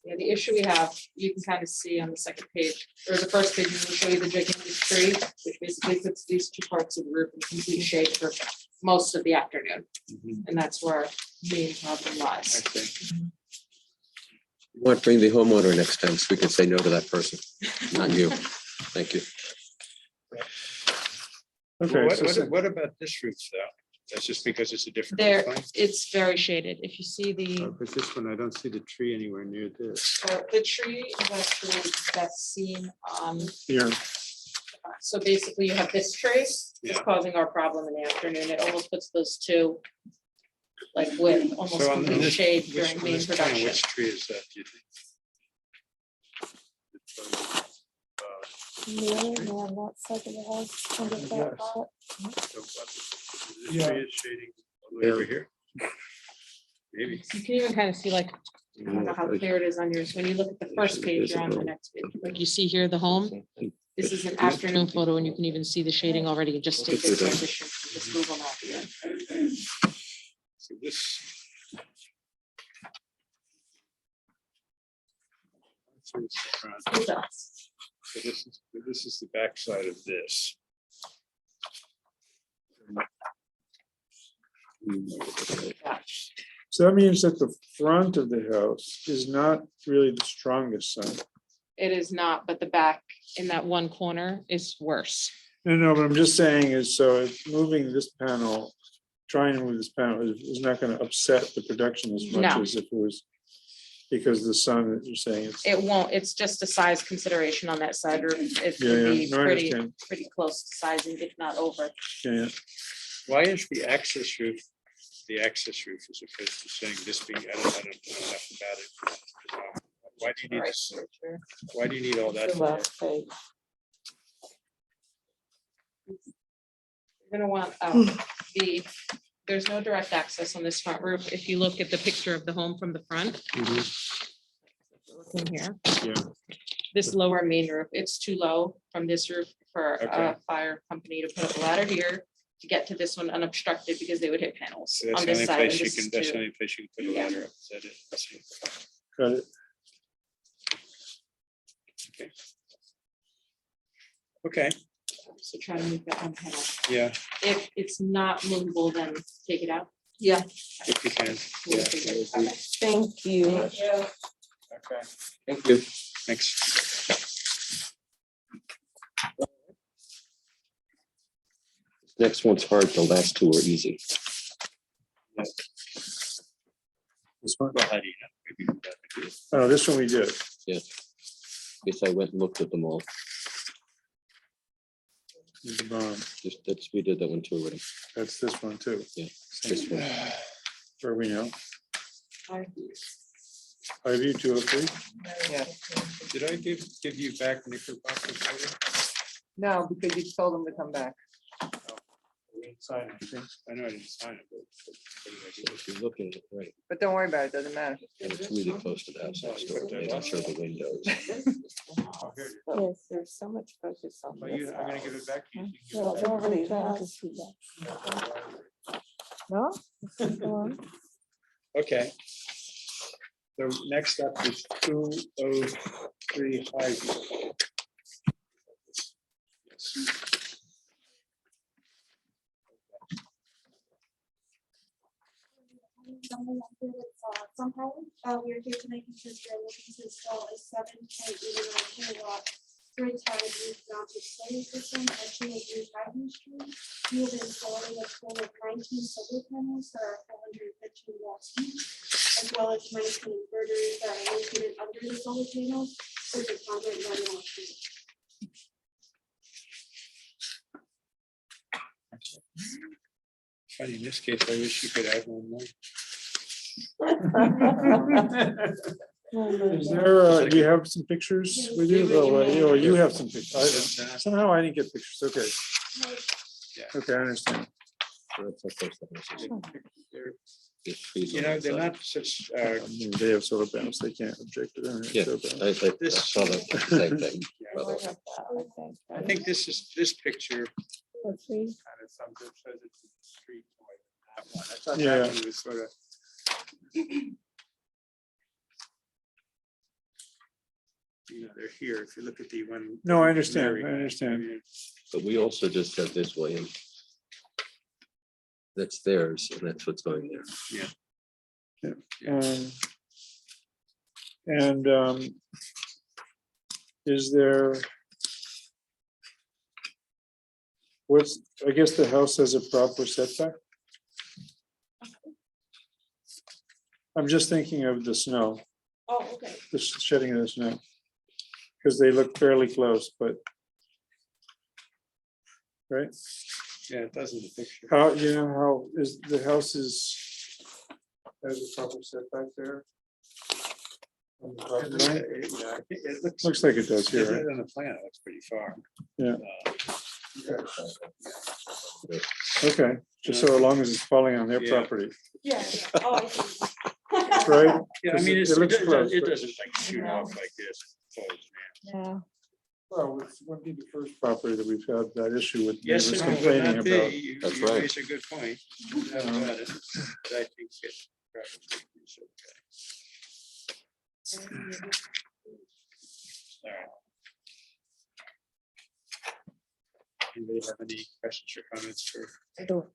N: Yeah, the issue we have, you can kind of see on the second page, or the first page, we show you the gigantic tree, which basically puts these two parts of the roof in complete shade for most of the afternoon. And that's where our main problem
A: I
N: lies.
A: think.
E: You want to bring the homeowner next time, so we can say no to that person, not you. Thank you.
B: okay,
A: What,
B: so
A: what about this roof though? That's just because it's a different.
N: There,
A: roof line?
N: it's very shaded. If you see
A: Oh, Because this one, I don't see the tree anywhere near this.
N: the tree is actually best seen on.
B: here,
N: So basically you have this trace, it's
A: Yeah.
N: causing our problem in the afternoon. It almost puts those two like with almost
A: So on
N: complete
A: this,
N: shade
A: which,
N: during
A: on
N: main
A: this plan,
N: production.
A: which tree is that, do you think?
G: No, I'm not side of the house, on the back
B: Yes.
G: lot.
A: This
B: Yeah.
A: tree is shading all the way over here. Maybe.
N: You can even kind of see like, I don't know how clear it is on yours. When you look at the first page, you're on the next page. Like you see here, the home. This is an afternoon photo and you can even see the shading already just take the transition. Just move them off here.
A: So this. So it's the front.
N: Who's else?
A: So this is the backside of this.
B: So that means that the front of the house is not really the strongest side.
N: It is not, but the back in that one corner is worse.
B: No, but I'm just saying is, so if moving this panel, trying to move this panel is not gonna upset the production as much
N: No.
B: as if it was. Because the sun, that you're saying it's.
N: It won't, it's just a size consideration on that side roof. It
B: Yeah,
N: would
B: yeah,
N: be
B: no, I
N: pretty,
B: understand.
N: pretty close to sizing, if not over.
B: Yeah,
A: Why is the access roof as opposed to saying this being, I don't know enough about it. Why do you need, why do you need all that?
C: The last page.
N: You're gonna want, there's no direct access on this front roof. If you look at the picture of the home from the front. Looking here.
B: Yeah.
N: This lower main roof, it's too low from this roof for
A: Okay.
N: a fire company to put up a ladder here to get to this one unobstructed because they would hit panels
A: So that's
N: on
A: the
N: this
A: only
N: side. and
A: place you
N: this is
A: can, that's the
N: too-
A: only place you can put a
N: Yeah.
A: ladder up. Is that it? I see.
B: got it.
A: Okay,
N: So try to move that one panel.
A: yeah,
N: If it's not movable, then take it out.
C: Yeah.
A: if you can.
N: We'll
A: Yeah,
N: figure
A: that
N: it
A: would be-
N: out.
C: Thank you.
A: Okay,
E: Thank you.
A: thanks.
E: Next one's hard, the last two are easy.
B: This one,
A: Well, how do you know? Maybe you got to do it.
B: oh, this one we did.
E: Guess I went and looked at them all.
B: This is the bond.
E: We did that one too already.
B: That's this one too.
E: Yeah, this one.
B: Where we know. IV 203.
A: Did I give you back Knickerbocker?
I: No, because you told them to come back.
A: We didn't sign anything. I know I didn't sign it, but. what did I do?
E: If you're looking at it right,
I: But don't worry about it, doesn't matter.
E: and it's really close to the house next door, they don't show the windows.
A: Oh, here it is.
C: Yes, there's so much focus on
A: Oh,
C: this.
A: I'm gonna give it back to you. You can
C: Well,
A: give it
C: nobody
G: trying to
C: does.
G: see that.
A: back.
G: No? Go on.
A: Okay. So next up is 203 Highview.
O: Somehow, we are here tonight because we are looking to install a 7.89 kilowatt grid tied roof mounted solar system at 203 Highview Street. We will be installing a total of 19 solar panels that are 415 watts each, as well as 19 inverters that are located under the solar panels with the conduit running off.
A: Funny, in this case, I wish you could add one more.
B: Is there, do you have some pictures with you? Oh, you have some pictures. Somehow I didn't get pictures. Okay. Okay, I understand.
E: That's our first one. There's trees
A: You
E: on
A: know,
E: that
A: they're
E: side.
A: not such,
B: They have solar panels. They can't object to them.
E: Yeah, I saw the same thing. by the way.
A: I think this picture
G: Let's see.
A: kind of sums up, says it's the street. more than that one. I thought
B: Yeah.
A: that one was sort of. You know, they're here. If you look at the one.
B: No, I understand.
A: Mary,
B: I understand.
E: But we also just got this way in. That's theirs, and that's what's going there.
B: And is there? What's, I guess the house has a proper setback? I'm just thinking of the snow,
O: Oh, okay.
B: the shedding of the snow. Because they look fairly close, but. Right?
A: Yeah, it does in the picture.
B: How, you know, how is the house is. Has a proper setback there? Looks like it does here, right?
A: On the plan, it looks pretty far.
B: Yeah. Okay, just so long as it's falling on their
A: Yeah.
B: property,
N: Yeah. Oh, I see.
B: right?
A: Yeah, I
B: 'Cause
A: mean,
B: it
A: it's,
B: looks close,
A: it
B: but-
A: doesn't like shoot off like this. It's always
G: Yeah.
B: Well, it wouldn't be the first property that we've had that issue with
A: Yes,
B: neighbors
A: it will
B: complaining
A: not be.
B: about.
A: You
E: That's
A: you
E: right.
A: raise a good point. No doubt about it. But I think it probably is okay. All right. Anybody have any questions or comments for?
G: I do.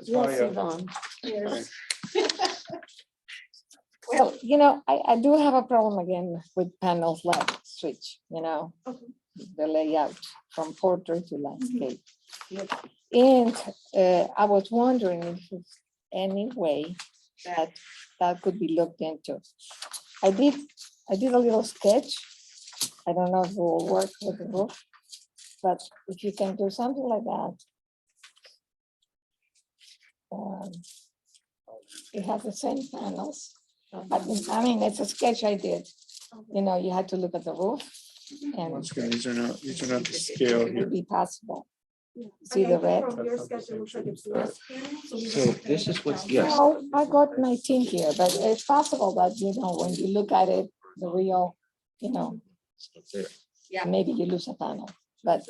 B: Yes,
G: Yvonne. Yes. Well, I do have a problem again with panels like switch, the layout from portrait to landscape. And I was wondering if there's any way that could be looked into. I did a little sketch. I don't know if it will work with the roof, but if you can do something like that. It has the same panels. I mean, it's a sketch I did. You had to look at the roof and
B: Once again, these are not the scale
G: it
B: here.
G: would be possible. See the red?
N: From your sketch, it looks like it's less panels. we
E: So
N: don't have
E: this
N: to
E: is what's-
N: down.
E: yes.
G: No, I got 19 here, but it's possible that, when you look at it, the real,
N: Yeah.
G: maybe you lose a panel. But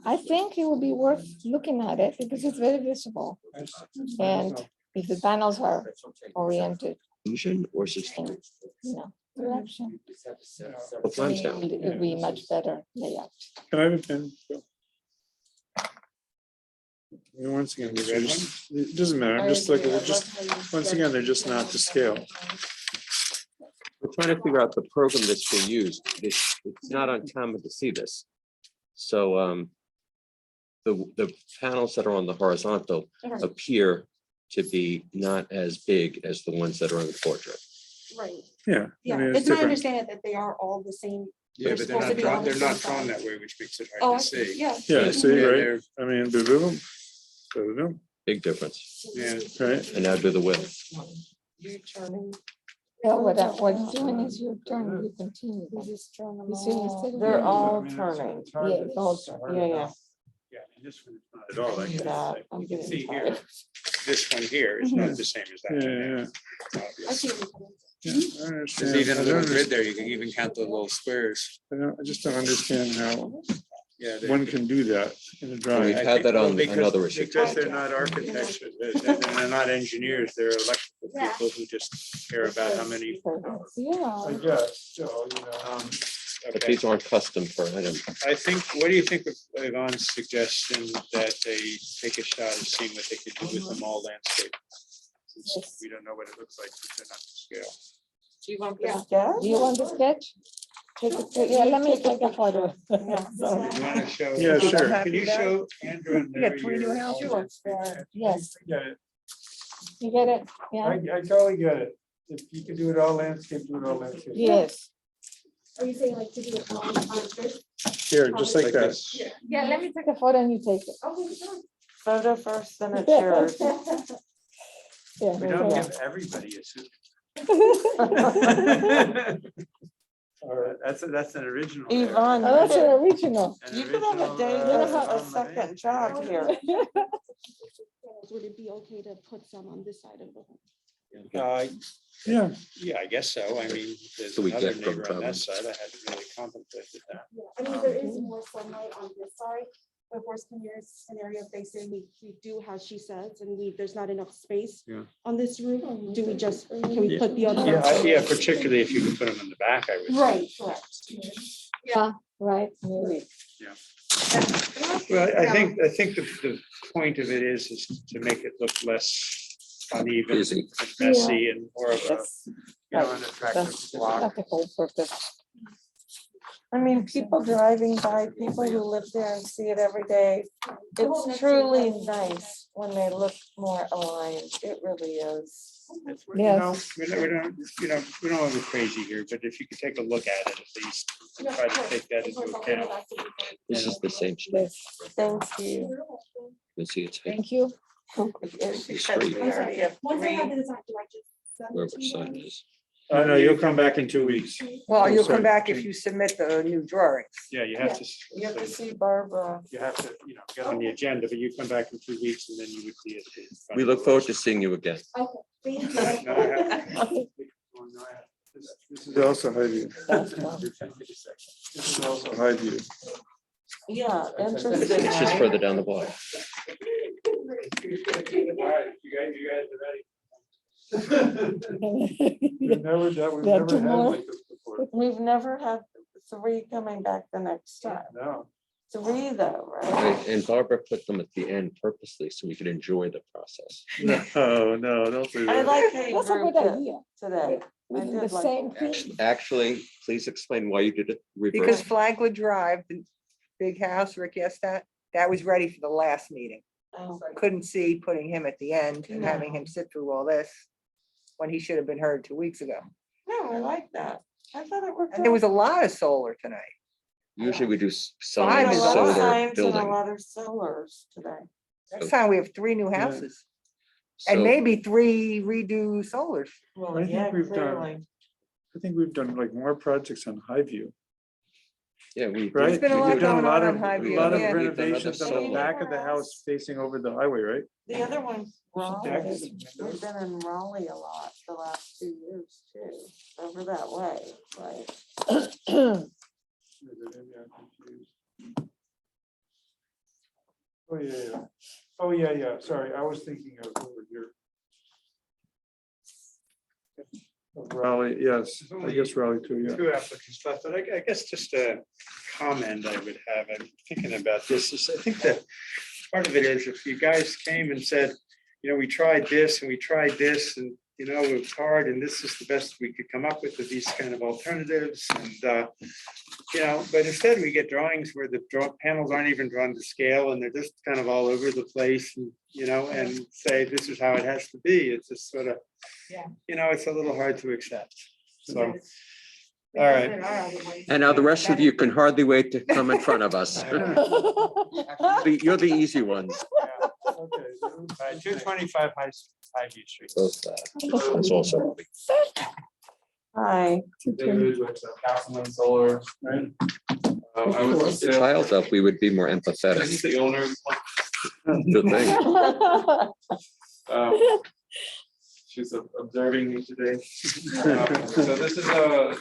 G: I think it would be worth looking at it because it's very visible. And if the panels are oriented,
E: Fusion or system?
G: direction,
E: What time's now?
G: it would be much better layout.
B: Can I have a pen? Once again, these are just- it doesn't matter, I'm just like, once again, they're just not to scale.
E: We're trying to figure out the program that's being used. It's not uncommon to see this. So the panels that are on the horizontal appear to be not as big as the ones that are on the portrait.
N: Right,
B: Yeah. I
N: yeah,
B: mean,
N: it's my
B: different.
N: understanding that they are all the same.
A: Yeah,
N: They're
A: but
N: supposed to be on the
A: they're not
N: same
A: drawn
N: side.
A: that way, which makes it
N: Oh,
A: hard
N: I
A: to
N: see,
A: see.
N: yeah.
B: Yeah, see,
A: Yeah,
B: right,
A: they're-
B: I mean, boom, boom,
E: Big difference.
A: Yeah.
B: right?
E: And now do the width.
C: You're turning.
G: Yeah, what you're doing is you turn, you continue. You see, instead of
C: They're
G: doing-
C: all turning.
G: Yeah, it's all turning.
C: Yeah.
A: Yeah, and this one is not at all like
C: Yeah,
A: that.
C: I'm
A: You can
C: getting
A: see here,
C: tired.
A: this one here is not the same as that. one there.
N: I see. what you're saying.
B: Yeah, I
A: There's
B: understand.
A: even a
B: I
A: little
B: don't
A: grid there. You can even count the little squares.
B: I just don't understand how
A: Yeah.
B: one can do that in a drawing.
E: We've
A: I
E: had
A: think-
E: that
A: well,
E: on
A: because-
E: another issue.
A: Because they're not architects, they're not engineers, they're electrical
N: Yeah.
A: people who just care about how many.
G: Yeah.
B: guess, so,
E: But
A: Okay.
E: these aren't custom for items.
A: I think, what do you think of Yvonne's suggestion that they take a shot at seeing what they could do with the mall landscape? Since
G: Yes.
A: we don't know what it looks like, since they're not to scale.
C: Do you want
N: Yeah.
C: this?
G: Do you want the sketch? Yeah, let me take a photo.
A: You wanna show?
B: Yeah, sure.
A: Can you show Andrew and Mary? your-
G: Yes,
B: Get it.
G: you get it? Yeah,
B: I totally get it. If you can do it all landscape, do it all landscape.
G: yes.
N: Are you saying like to do it on this?
B: Here, just like that.
A: this.
G: Yeah, let me take a photo and you take it.
N: Okay, sure.
C: Photo first, then it's yours.
G: Yeah.
A: We don't
G: yeah.
A: give everybody a suit.
B: All right.
A: That's an original. there.
C: Yvonne,
G: Oh, that's an original.
A: An
C: you could have a
A: original,
C: day,
A: uh,
C: a second job here.
N: Would it be okay to put some on this side of the home?
B: Yeah,
A: Yeah, I guess so. I mean, there's
E: So we
A: another
E: get from
A: neighbor on
E: traveling.
A: that side. I hadn't really contemplated that.
N: I mean, there is more sunlight on this side, but worst scenario, if they say we do how she says, and there's not enough space
A: Yeah.
N: on this roof, can we put the other?
A: Yeah, particularly if you can put them in the back, I would. think.
N: Right, correct.
G: Yeah, right, maybe.
A: Well, I think the point of it is to make it look less uneven
E: Busy.
A: and messy and more of a,
G: That's,
A: an attractive
G: that's
A: block.
G: the whole purpose.
C: I mean, people driving by, people who live there and see it every day. It's truly nice when they look more aligned. It really is.
A: It's- you know, We don't, we don't want to go crazy here, but if you could take a look at it at least, and try to take that into account.
E: This is the same street.
G: Yes,
C: Thank you.
E: You can see it's
G: thank you.
C: It's because
E: Straight.
C: we already have
N: Once I have
C: three.
N: the design, do I just send it
E: wherever
N: to you
E: side
N: guys?
E: is.
B: I know, you'll come back in 2 weeks.
P: Well,
B: Oh,
P: you'll
B: sorry.
P: come back if you submit the new drawings.
A: Yeah, you have to.
C: You have to see Barbara.
A: You have to, get on the agenda, but you come back in 2 weeks and then you would be at. the-
E: We look forward to seeing you again.
O: Okay, thank you.
A: No, I have-
B: This is also Highview. This is also Highview.
C: Yeah, interesting.
E: It's just
C: right?
E: further down the block.
J: You guys are ready. We've never had like this before.
C: We've never had 3 coming back the next time.
J: No.
C: 3 though, right?
E: Right, and Barbara put them at the end purposely so we could enjoy the process.
B: No, don't do
C: I
B: that.
C: like how you
G: That's a good
C: grouped it
G: idea.
C: today. I
G: Within the
C: did like
G: same
C: that.
G: thing.
E: Actually, please explain why you did it
P: Because
E: reverse.
P: Flagwood Drive, the big house, Rick Estat, that was ready for the last meeting.
C: Oh,
P: I couldn't see putting him at the end and having him sit through all this when he should have been heard 2 weeks ago.
C: no, I like that. I thought it worked.
P: And there was
C: out.
P: a lot of solar tonight.
E: Usually we do
C: A
E: signs,
P: Fine,
C: lot of
E: solar,
C: signs and a
E: building.
C: lot of solars today.
P: Next time we have 3 new
B: Yeah.
P: houses and
E: So
P: maybe 3 redo solars.
C: Well,
B: I think
C: yeah,
B: we've done-
C: clearly.
B: I think we've done like more projects on Highview,
E: yeah, we.
B: right?
P: There's been a lot
B: We've done
P: going on in
B: A
P: Highview,
B: lot of
P: yeah.
E: We've done other
B: renovations on the
E: solar.
B: back of the house facing over the highway, right?
C: The other one, Raleigh.
J: Jackson.
C: We've been in Raleigh a lot the last 2 years too, over that way, right?
J: Oh, yeah. Oh, yeah. Sorry, I was thinking of over here.
B: Raleigh, yes, I guess Raleigh too, yeah.
A: 2 applicants left, but I guess just a comment I would have, I'm thinking about this, is I think that part of it is if you guys came and said, we tried this and we tried this and, it was hard and this is the best we could come up with these kind of alternatives and, but instead we get drawings where the panels aren't even drawn to scale and they're just kind of all over the place and, and say, this is how it has to be. It's just sort of, it's a little hard to accept. So, all right.
E: And now the rest of you can hardly wait to come in front of us. You're the easy ones.
J: Okay.
A: 225 Highview Street.
E: That's also.
C: Hi.
M: David with Castleman Solar.
J: Right.
M: I was
E: The child's up, we would be more empathetic.
M: the owner.
E: Good thing.
M: She's observing me today. So this is a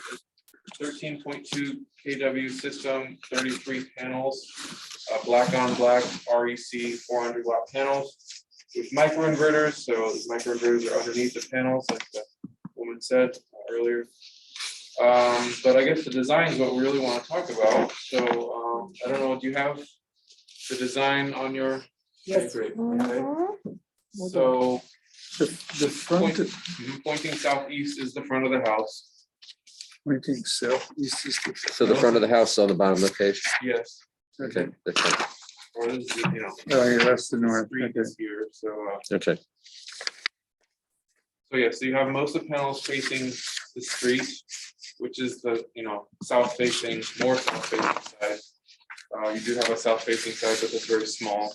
M: 13.2 kW system, 33 panels, black on black REC 400 watt panels with microinverters. So the microinverters are underneath the panels, like the woman said earlier. But I guess the design is what we really want to talk about. So I don't know, do you have the design on your?
P: Yes.
M: Great.
C: Mhm.
M: So
B: The front,
M: pointing southeast is the front of the house.
B: pointing southeast is the.
E: So the front of the house on the bottom of the page.
M: Yes.
E: Okay, that's fine.
M: Or this is,
B: Oh, yeah, that's the north.
M: street
B: Okay.
M: is here, so,
E: Okay.
M: so yeah, so you have most of the panels facing the street, which is the, south facing, more south facing side. You do have a south facing side, but it's very small.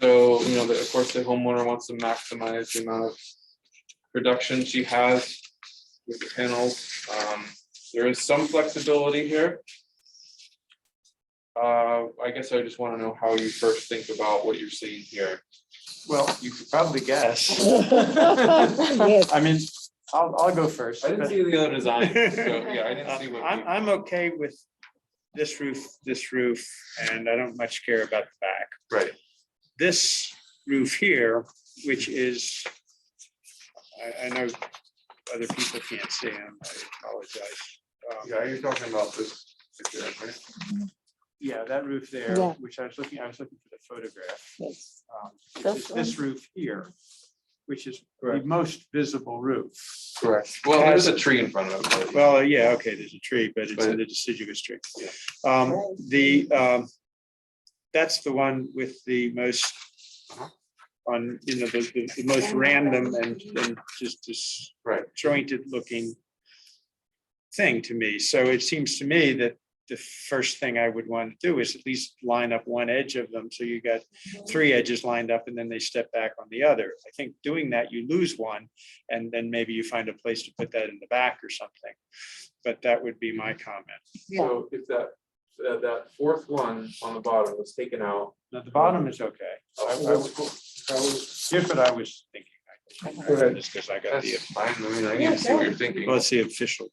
M: So, of course, the homeowner wants to maximize the amount of production she has with the panels. There is some flexibility here. I guess I just want to know how you first think about what you're seeing here.
A: Well, you could probably guess.
G: Yes.
A: I mean, I'll go first.
M: I didn't see the other design, so yeah, I didn't see what.
A: I'm okay with this roof, and I don't much care about the back.
M: Right.
A: This roof here, which is, I know other people can't see him, I apologize.
M: Yeah, you're talking about this, right?
A: Yeah, that roof there,
G: Yeah.
A: which I was looking for the photograph.
G: Yes.
A: Which
C: This
A: is this
C: one?
A: roof here, which is the
M: Correct.
A: most visible roof.
M: Correct. Well, there's a tree in front of it.
A: Well, yeah, okay, there's a tree, but it's a deciduous tree. That's the one with the most the most random and just this
M: Right.
A: jointed looking thing to me. So it seems to me that the first thing I would want to do is at least line up one edge of them. So you got 3 edges lined up and then they step back on the other. I think doing that, you lose one, and then maybe you find a place to put that in the back or something. But that would be my comment.
M: So if that fourth one on the bottom was taken out.
A: Now, the bottom is okay. Here's what I was thinking.
B: Go ahead.
A: Just because I got the.
M: That's fine, I mean, I need to see what you're thinking.
A: Well, it's the official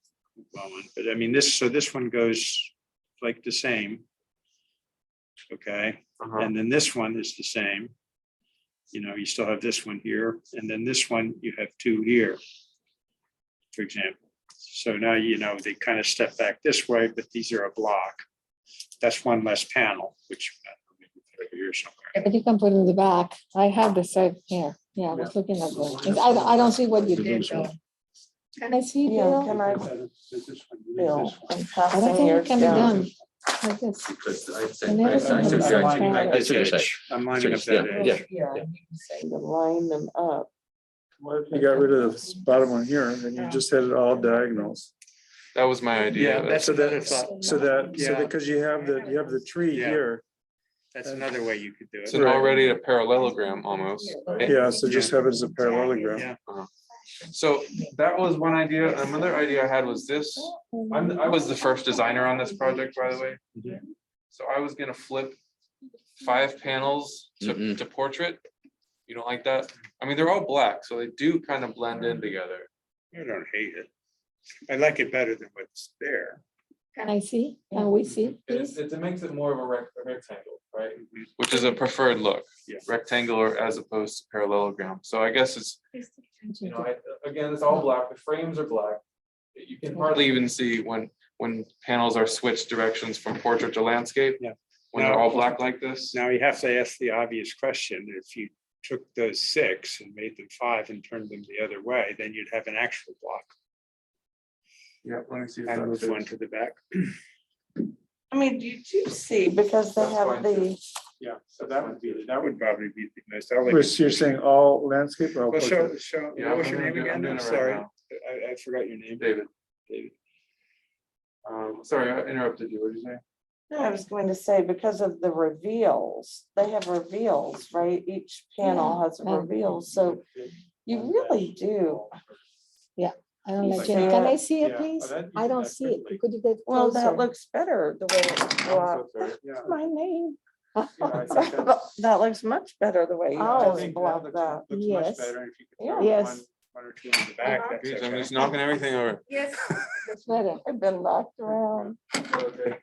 A: one, but I mean, so this one goes like the same. Okay,
M: Uh-huh.
A: and then this one is the same. You know, you still have this one here, and then this one, you have 2 here. For example, so now, you know, they kind of step back this way, but these are a block. That's one less panel, which maybe here somewhere.
G: But you can put in the back. I have the same here. Yeah, I was looking at that. I don't see what you did though. Can I see,
C: Yeah,
G: Bill?
C: can I,
A: This one,
C: Bill,
A: this one.
C: I'm
G: I don't
C: passing
G: think it
C: yours
G: can be
C: down.
G: done like this.
M: Because I
G: And
M: said,
G: everything
M: I
G: is
M: said,
G: transparent.
A: I'm lining up
E: I see what you're
A: that edge. I'm lining up
E: Yeah,
A: that edge.
E: yeah.
C: To line them up.
B: What if you got rid of this bottom one here, and then you just had it all diagonals?
M: that was my idea.
A: Yeah, that's
B: So
A: another
B: that,
A: thought.
B: so that,
A: Yeah.
B: because you have the tree
A: Yeah.
B: here,
A: That's another way you could do
M: It's
A: it.
M: an already a parallelogram almost. right?
B: yeah, so just have it as a parallelogram.
A: Yeah.
M: So that was one idea. Another idea I had was this. I was the first designer on this project, by the way. So I was gonna flip 5 panels to portrait. You don't like that? I mean, they're all black, so they do kind of blend in together.
A: I don't hate it. I like it better than what's there.
G: Can I see? Can we see, please?
M: It makes it more of a rectangle, right? Which is a preferred look.
A: Yeah.
M: Rectangular as opposed to parallelogram. So I guess it's, you know, again, it's all black. The frames are black. You can hardly even see when panels are switched directions from portrait to landscape.
A: Yeah.
M: When they're all black like this.
A: Now you have to ask the obvious question. If you took those 6 and made them 5 and turned them the other way, then you'd have an actual block.
M: Yeah, let me see. if
A: And
M: that
A: move
M: fits.
A: one to the back.
C: I mean, you do see, because they
M: That's
C: have
M: fine,
C: the,
A: Yeah, so that would probably be the most elegant.
B: Chris, you're saying all landscape or all
A: Well,
B: portrait?
A: what was your name again?
M: I'm doing
A: I'm
M: it right
A: sorry.
M: now.
A: I forgot your name.
M: David.
A: David.
M: Sorry, I interrupted you. What did you say?
C: no, I was going to say, because of the reveals, they have reveals, right? Each panel has a
G: Yeah.
C: reveal, so you really do.
G: I don't
C: You
G: let
C: see
G: you. Can
C: it?
G: I see it,
A: Yeah,
G: please?
A: that-
G: I don't
A: that's
G: see it.
A: quickly.
G: Could you get
C: Well, that
G: closer?
C: looks better, the way it's blocked.
A: Yeah.
C: That's my name.
A: Yeah, I think that's-
C: That looks much better the way you
G: Oh.
A: I
C: just
A: think
C: blocked
A: looks-
C: that.
A: Looks
G: Yes.
A: much better. If you could
C: Yeah.
A: throw
G: Yes.
A: one or 2 in the back, that's
M: Geez, I'm
A: okay.
M: just knocking everything over.
N: Yes.
G: It's better.
C: I've been knocked around.
M: Okay.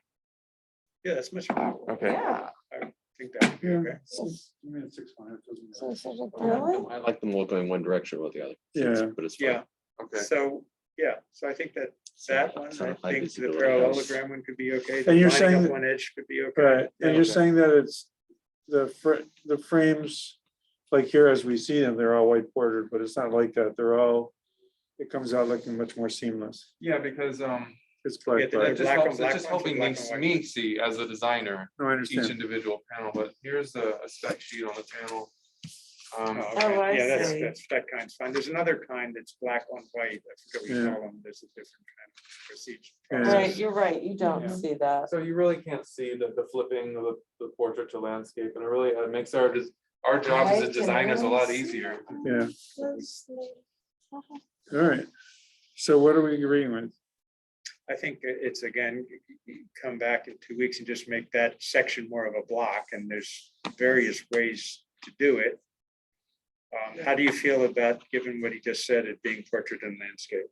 A: Yeah, that's much better.
M: Okay.
C: Yeah,
A: I think that would be okay.
G: So
C: really?
E: I like them all going one direction or the other.
B: Yeah.
E: But it's fine.
A: Yeah,
M: Okay.
A: so, yeah, so I think that one,
E: So
A: I
E: high
A: think the
E: visibility
A: parallelogram one could be okay.
B: And you're
A: Lining
B: saying
A: up
B: that-
A: one edge could be okay.
B: Right, and you're
M: Okay.
B: saying that it's the frames, like here as we see them, they're all white bordered, but it's not like that. They're all, it comes out looking much more seamless.
M: Yeah, because
B: It's
A: Yeah,
B: black,
A: the
B: black.
M: it just
A: black
M: helps,
A: and
M: it's
A: black
M: just
A: ones or
M: helping
A: black and white
M: me
A: ones?
M: see as a designer
B: No, I
M: each
B: understand.
M: individual panel, but here's a spec sheet on the panel.
A: Oh,
C: Oh,
A: okay.
C: I
A: Yeah,
C: see.
A: that kind's fine. There's another kind that's black on white. I forget what you
B: Yeah.
A: call them. There's a different kind of procedure.
B: Yeah.
C: Right, you're right, you don't
A: Yeah.
C: see that.
M: So you really can't see the flipping of the portrait to landscape, and it really makes our job as
C: I
M: a
C: can
M: designers a
C: really
M: lot
C: see
M: easier.
B: Yeah, all right. So what are we agreeing with?
A: I think it's, again, you come back in 2 weeks and just make that section more of a block, and there's various ways to do it. How do you feel about, given what he just said, it being portrait and landscape?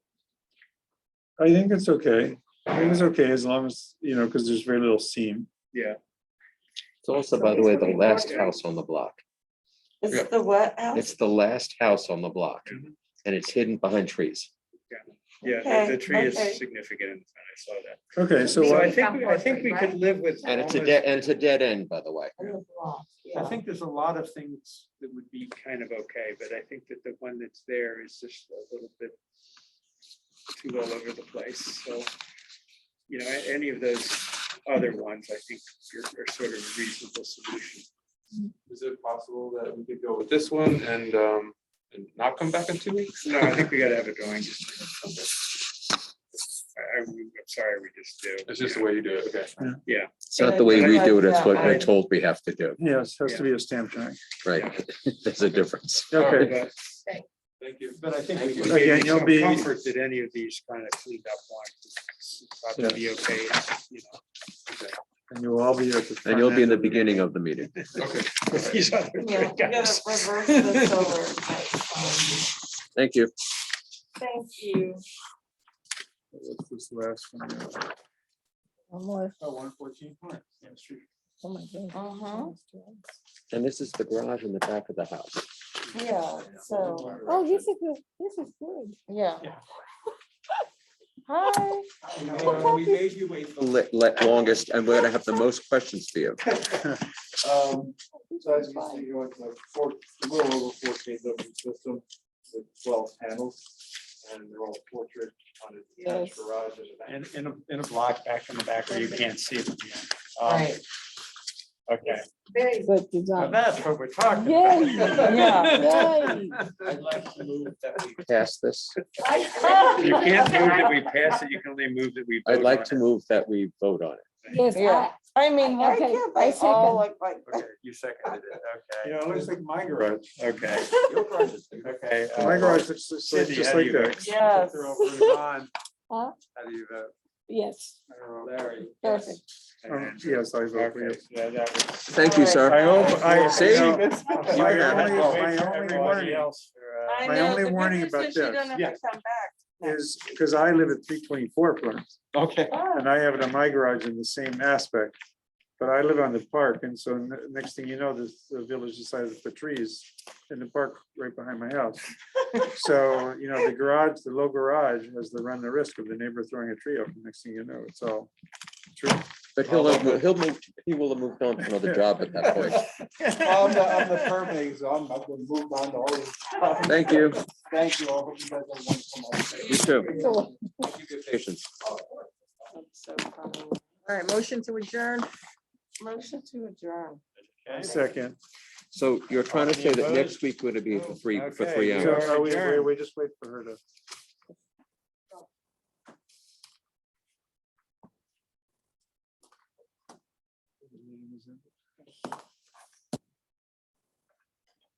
B: I think it's okay. I think it's okay as long as, you know, because there's very little seam.
A: Yeah,
E: It's also, by the way, the last house on the block.
C: Is
M: Yeah.
C: the what house?
E: It's the last house on the block and it's hidden behind trees.
A: yeah,
C: Okay,
A: the tree is
C: okay.
A: significant in the front. I saw that.
B: Okay, so
A: So
B: what,
A: I think we could live with.
E: And it's a
A: almost-
E: dead, end, by the way.
A: I think there's a lot of things that would be kind of okay, but I think that the one that's there is just a little bit too all over the place, so. You know, any of those other ones, I think are sort of a reasonable solution.
M: Is it possible that we could go with this one and not come back in 2 weeks?
A: No, I think we gotta have a drawing. I sorry, we just do.
K: It's just the way you do it, okay.
A: Yeah.
E: It's not the way we do it, it's what
C: Yeah.
E: we're told we have to do,
B: Yes, has to be a stamp drawing.
E: right? There's a difference.
B: Okay,
K: Thank you. But I think we
A: We
K: can.
A: gave
B: Again,
A: you
B: you'll
A: some
B: be-
A: comfort that any of these kind of cleaned up ones, thought they'd be okay, you know.
B: and you will all be at the.
E: And you'll be in the
B: front end of
E: beginning of the meeting.
A: These other
C: Yeah,
A: three
C: we gotta
A: guys.
C: reverse the solar.
E: Thank you.
C: Thank you.
B: What's this last one?
G: One more.
K: 114 Park.
G: Oh my God.
C: Uh-huh.
E: And this is the garage in the back of the house.
C: Yeah, so,
G: Oh, this is good. This is good.
C: yeah. Hi.
H: We made you wait.
E: Longest, and we're gonna have the most questions for you.
K: So as you see, you want like a little over 14 living system with 12 panels. And they're all portrait on a detached
G: Yes.
K: garage. There's a back.
A: And in a block back in the back where you can't see them.
C: Right.
A: Okay.
G: Very good
A: Now
G: design.
A: that's what we're talking
G: Yay.
A: about.
G: Yay.
H: I'd like to move that we.
E: Pass this.
A: You can't move that we pass it, you can only move that we.
E: I'd
A: vote
E: like
A: on
E: to
A: it.
E: move that we vote on it.
G: Yes,
C: Yeah. I mean, why
G: Okay,
C: can't
G: I
C: they all
G: second.
C: look like?
A: Okay, you seconded it, okay.
K: Yeah, it looks like my garage.
A: Okay,
H: Your garage is bigger.
A: okay.
B: My garage looks just like
A: Cindy, how do you
B: that.
A: vote?
C: Yes.
A: Yvonne,
G: Huh?
A: how do you vote?
G: Yes,
H: Larry.
G: perfect.
A: And-
B: Yes, I vote for
A: Okay,
B: you.
A: yeah, that was.
E: Thank you, sir.
B: I hope, I,
E: See?
B: you know,
A: You
B: my
A: were
B: only,
A: having to wait
B: my
A: for
B: only
A: everybody
B: warning
A: else for,
C: I
B: My
C: know,
B: only
C: the good
B: warning
C: news
B: about
C: is you
B: this-
C: don't have to
A: Yeah.
C: come back.
B: is because I live at 324 Plymouth,
A: Okay.
B: and I have it on my garage in the same aspect. But I live on the park, and so next thing you know, the village decided to put trees in the park right behind my house. So, you know, the garage, the low garage has to run the risk of the neighbor throwing a tree up. Next thing you know, it's all true.
E: But he will have moved on to another job at that point.
K: I'm the permitting, so I'm gonna move on to all these.
E: Thank you.
K: Thank you all. Hope you guys have a wonderful night.
E: You too.
G: So,
E: Thank you for your patience.
C: That's so funny.
P: All right, motion to adjourn.
C: Motion to adjourn.
B: Second.
E: So you're trying to say that next week would be for three
A: Okay,
B: So
E: hours?
B: are we just wait for her to.